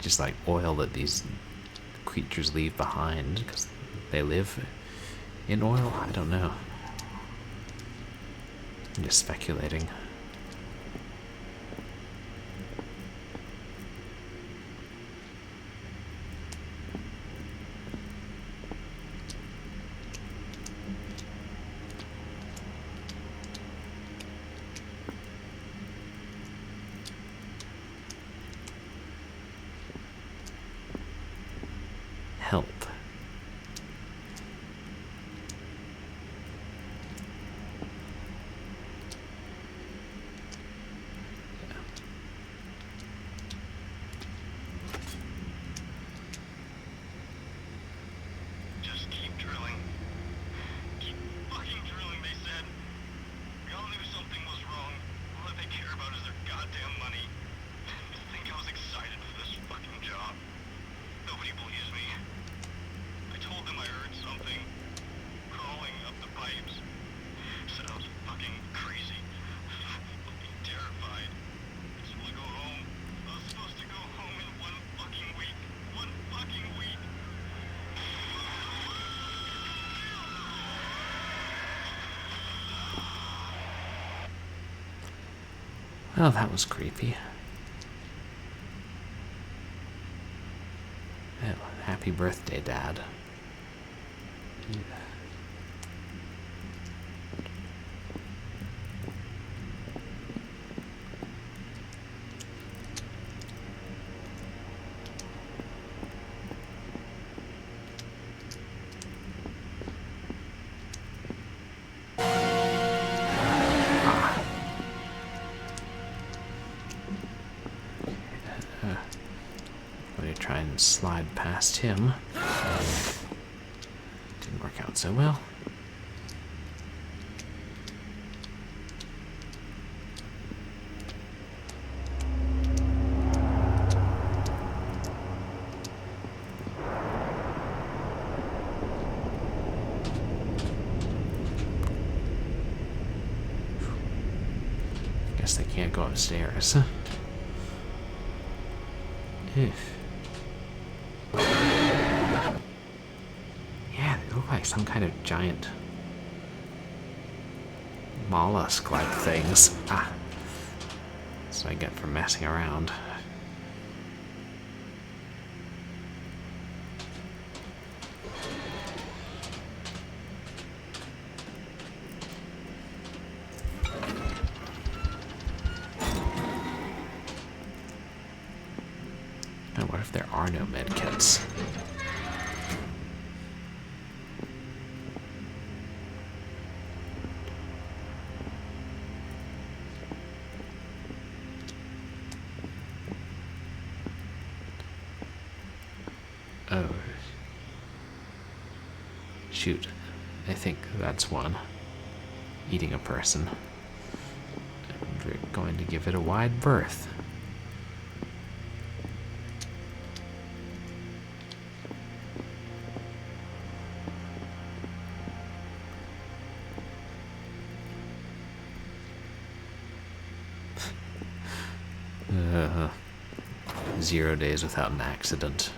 A: just like oil that these creatures leave behind because they live in oil? I don't know. I'm just speculating. Help.
E: Just keep drilling. Keep fucking drilling, they said. We all knew something was wrong. All that they care about is their goddamn money. You think I was excited for this fucking job? Nobody believes me. I told them I heard something crawling up the pipes. Said I was fucking crazy. Fucking terrified. I just want to go home. I was supposed to go home in 1 fucking week. 1 fucking week.
A: Oh, that was creepy. Oh, happy birthday, Dad. Let me try and slide past him. out so well. Guess they can't go upstairs. Ew. Yeah, they look like some kind of giant mollusk-like things. Ah, that's what I get for messing around. Now, what if there are no medkits? Oh. Shoot. I think that's one. Eating a person. And we're going to give it a wide berth. Uh, 0 days without an accident.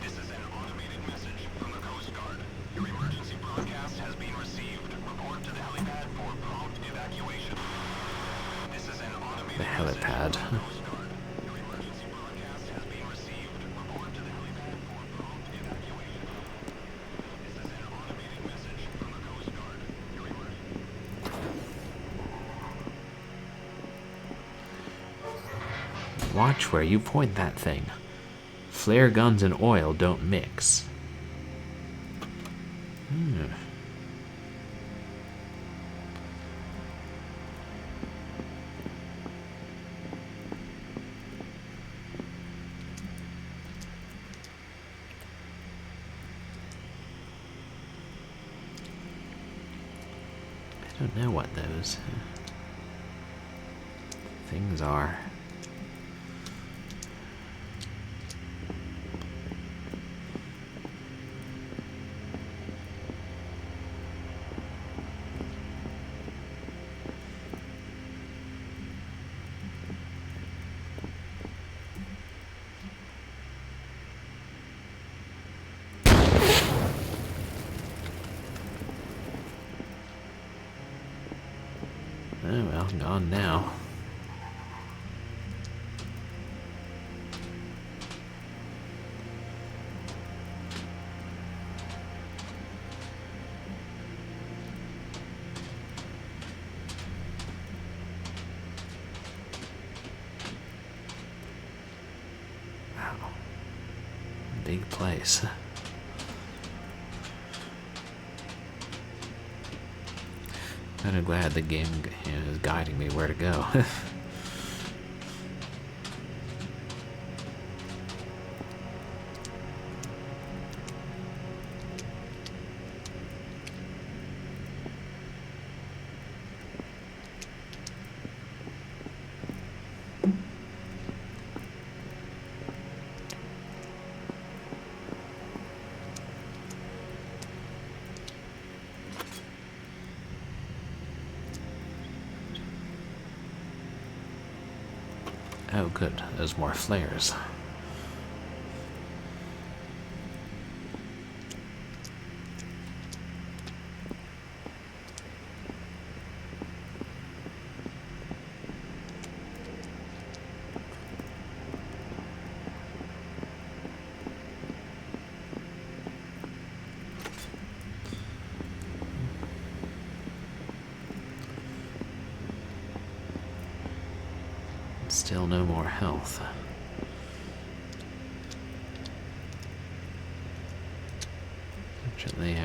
E: This is an automated message from the Coast Guard. Your emergency broadcast has been received. Report to the helipad for prompt evacuation. This is an automated
A: The helipad.
E: message from the Coast Guard. Your emergency broadcast has been received. Report to the helipad for prompt evacuation. This is an automated message from the Coast Guard. Your emergency...
A: Watch where you point that thing. Flare guns and oil don't mix. I don't know what those things are. Oh well, gone now. Wow. Big place. Kind of glad the game is guiding me where to go. Oh good, there's more flares. Still no more health. Fortunately,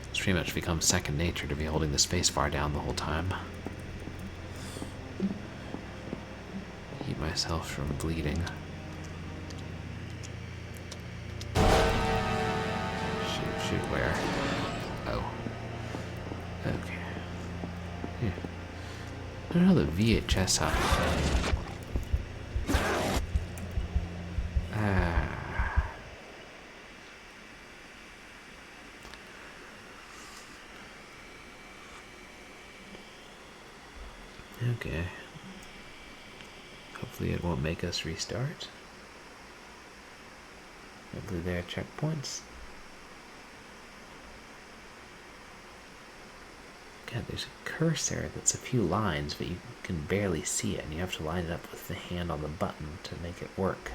A: it's pretty much become second nature to be holding the spacebar down the whole time. Keep myself from bleeding. Shoot, where? Oh. Okay. Yeah. I don't know the VHS up. Okay. Hopefully it won't make us restart. Hopefully there are checkpoints. God, there's a cursor that's a few lines, but you can barely see it, and you have to line it up with the hand on the button to make it work.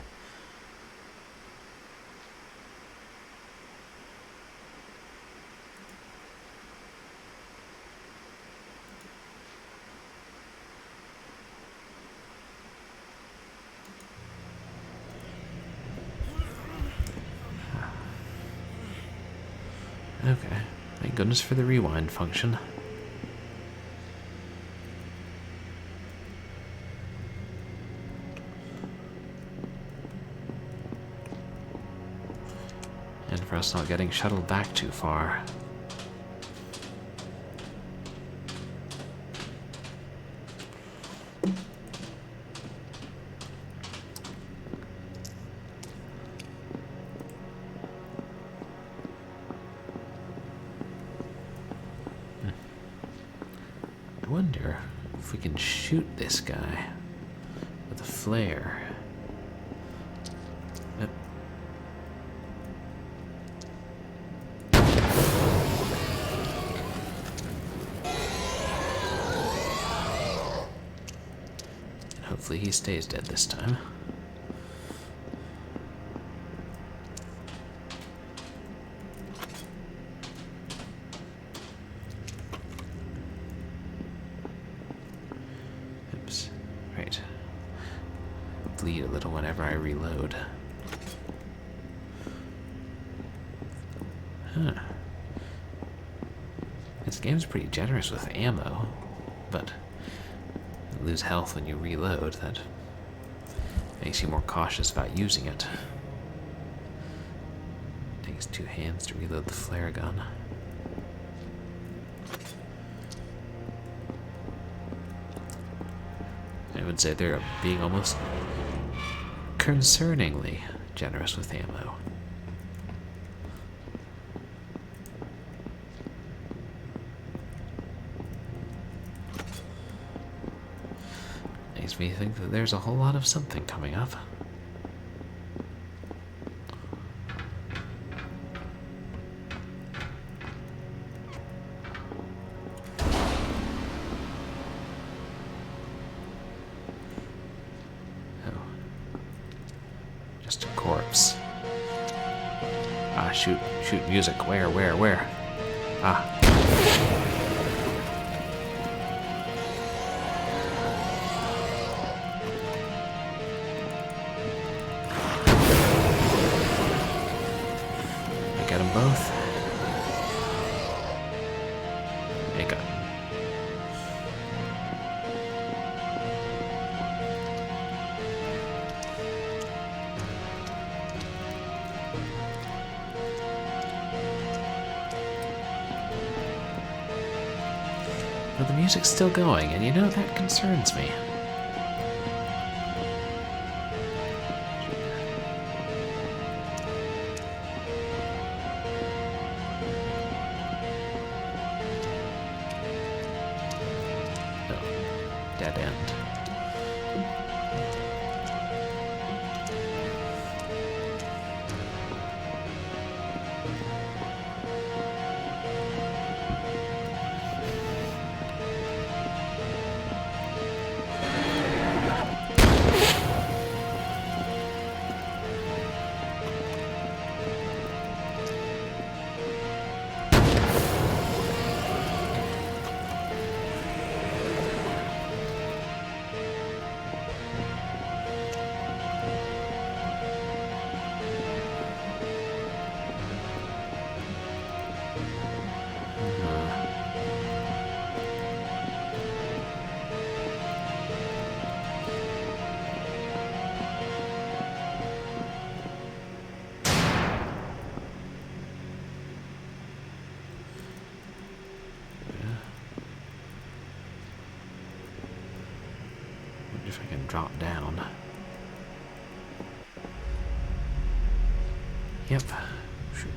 A: Okay, thank goodness for the rewind function. And for us not getting shuttled back too far. I wonder if we can shoot this guy with a flare. Hopefully he stays dead this time. Oops. Right. Bleed a little whenever I reload. Huh. This game's pretty generous with ammo, but you lose health when you reload. That makes you more cautious about using it. Takes 2 hands to reload the flare gun. I would say they're being almost concerningly generous with ammo. Makes me think that there's a whole lot of something coming up. Oh. Just a corpse. Ah, shoot music. Where? Ah. Get them both. I got them. But the music's still going, and you know that concerns me. Dead end. can drop down. Yep. Sure.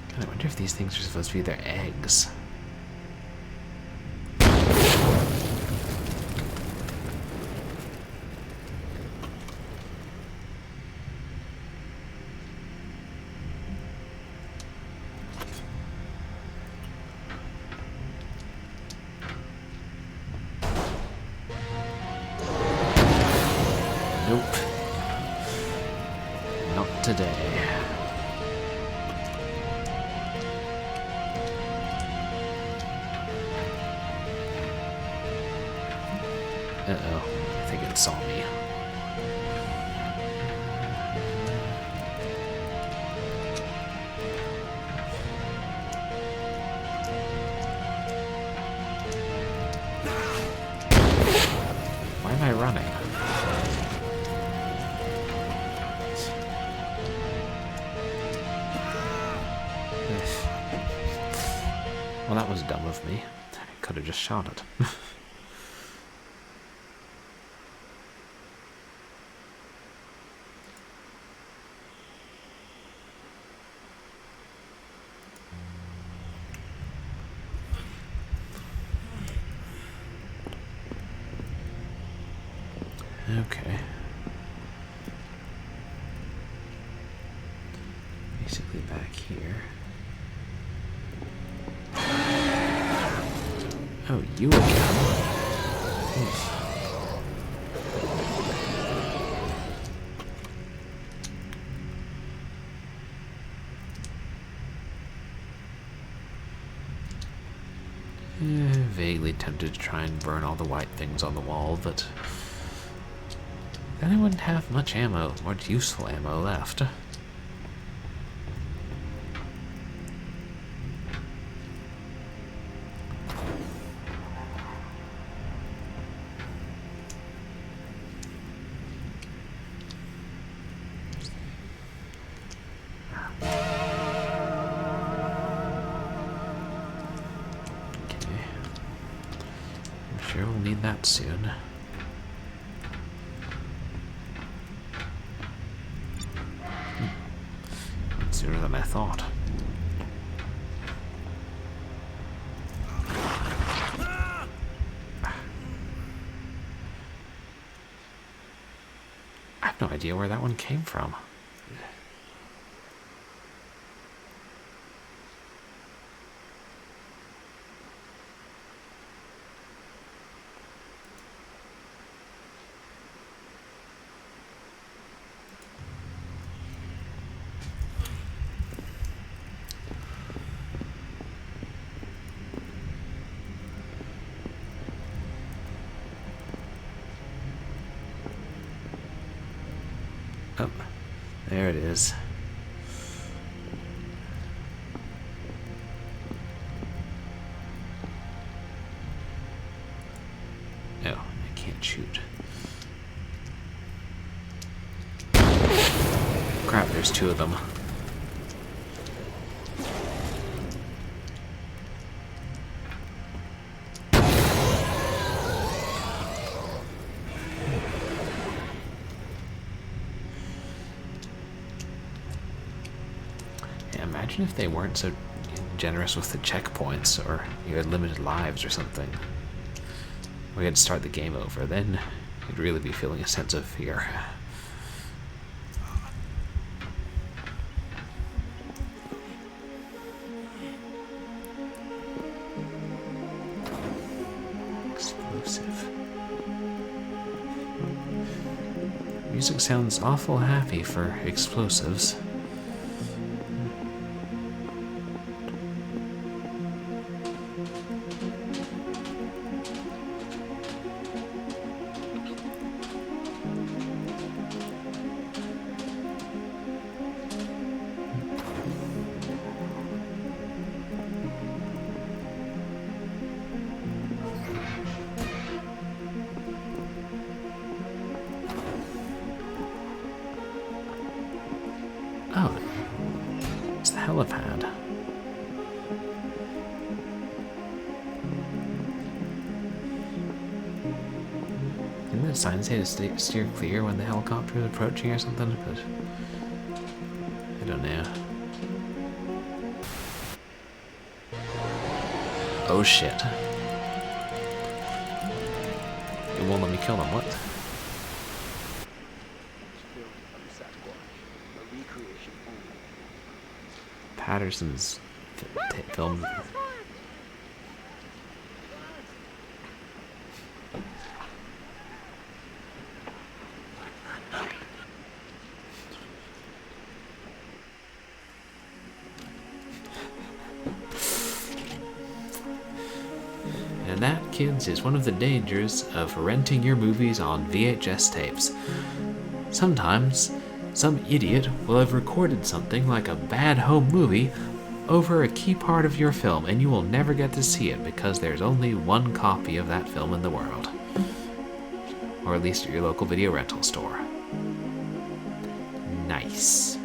A: God, I wonder if these things are supposed to be their eggs. Nope. Not today. Uh-oh. I think it saw me. Why am I running? Well, that was dumb of me. I could have just shot it. Okay. Basically back here. Oh, you again? Vaguely tempted to try and burn all the white things on the wall, but then I wouldn't have much ammo, much useful ammo left. Sure we'll need that soon. Sooner than I thought. I have no idea where that one came from. Oh, there it is. No, I can't shoot. Crap, there's two of them. Imagine if they weren't so generous with the checkpoints, or you had limited lives or something. We had to start the game over, then you'd really be feeling a sense of fear. Explosive. Music sounds awful happy for explosives. Oh, it's the helipad. Didn't that sign say to steer clear when the helicopter is approaching or something? But I don't know. Oh shit. It won't let me kill them, what? Patterson's film. And that, kids, is one of the dangers of renting your movies on VHS tapes. Sometimes, some idiot will have recorded something like a bad home movie over a key part of your film, and you will never get to see it because there's only one copy of that film in the world. Or at least at your local video rental store. Nice.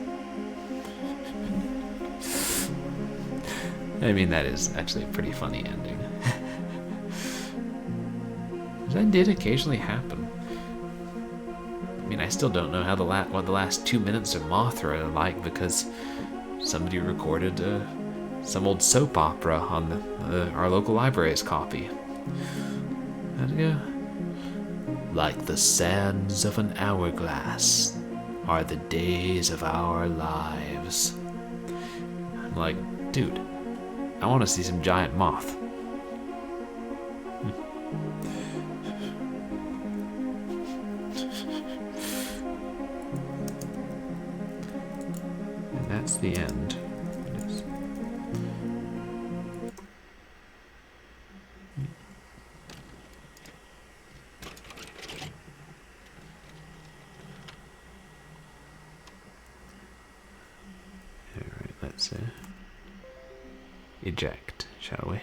A: I mean, that is actually a pretty funny ending. That did occasionally happen. I mean, I still don't know how what the last 2 minutes of Mothra are like because somebody recorded some old soap opera on our local library's copy. How'd it go? Like the sands of an hourglass are the days of our lives. I'm like, dude, I want to see some giant moth. And that's the end. Alright, let's eject, shall we?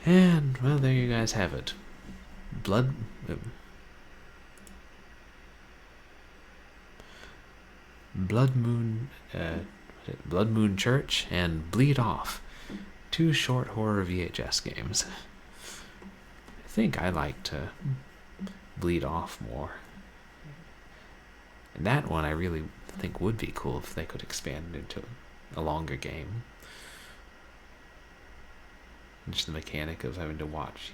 A: And, well, there you guys have it. Bloodmoon, Bloodmoon Church and Bleed Off. 2 short horror VHS games. I think I like to Bleed Off more. And that one I really think would be cool if they could expand it into a longer game. Just the mechanic of having to watch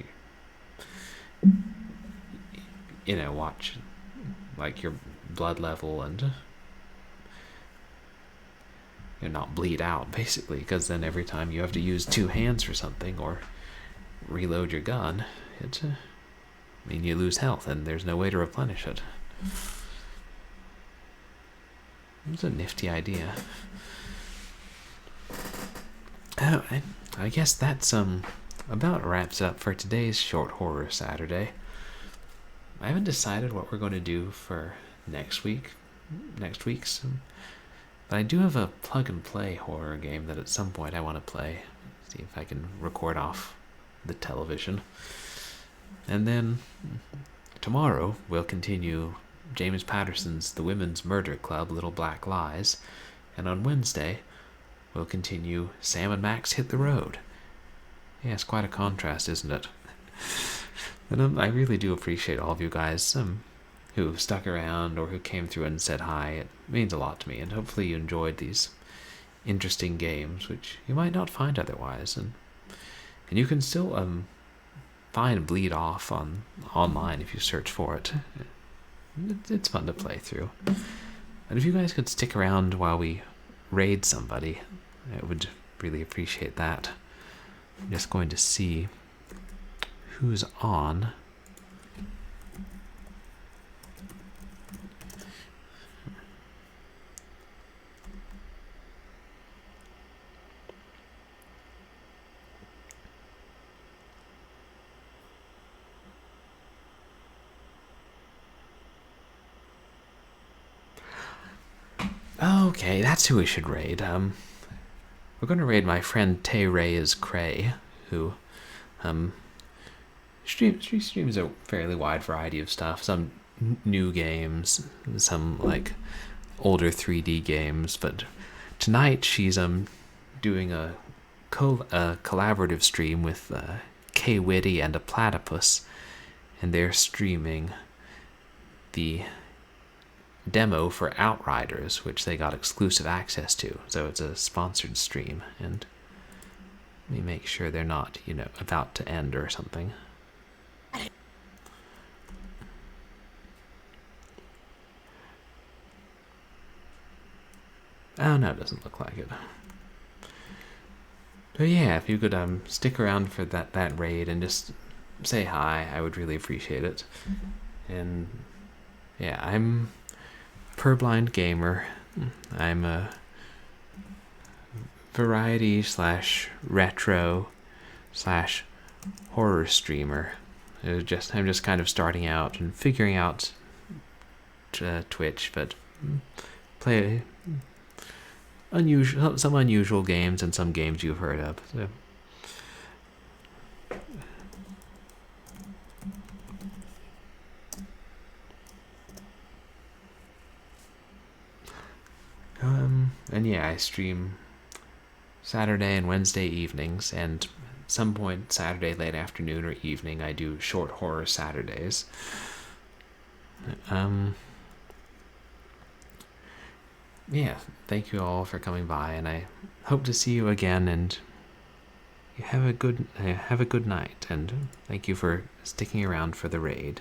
A: watch like your blood level and not bleed out basically, because then every time you have to use 2 hands for something or reload your gun, you lose health and there's no way to replenish it. It's a nifty idea. Oh, I guess that's about wraps up for today's Short Horror Saturday. I haven't decided what we're going to do for next week's, but I do have a plug and play horror game that at some point I want to play. See if I can record off the television. And then tomorrow we'll continue James Patterson's The Women's Murder Club, Little Black Lies, and on Wednesday we'll continue Sam and Max Hit the Road. Yeah, it's quite a contrast, isn't it? And I really do appreciate all of you guys who stuck around or who came through and said hi. It means a lot to me, and hopefully you enjoyed these interesting games, which you might not find otherwise. And you can still find Bleed Off online if you search for it. It's fun to play through. And if you guys could stick around while we raid somebody, I would really appreciate that. I'm just going to see who's on. Okay, that's who we should raid. We're going to raid my friend Tay Ray is Cray, who streams a fairly wide variety of stuff. Some new games, some like older 3D games, but tonight she's doing a collaborative stream with K Witty and a platypus, and they're streaming the demo for Outriders, which they got exclusive access to. So it's a sponsored stream, and let me make sure they're not, about to end or something. Oh no, it doesn't look like it. So yeah, if you could stick around for that raid and just say hi, I would really appreciate it. And yeah, I'm Purblind Gamer. I'm a variety / retro / horror streamer. I'm just kind of starting out and figuring out Twitch, but play some unusual games and some games you've heard of. So. And yeah, I stream Saturday and Wednesday evenings, and at some point Saturday late afternoon or evening I do short horror Saturdays. Yeah, thank you all for coming by, and I hope to see you again, and you have a good night, and thank you for sticking around for the raid.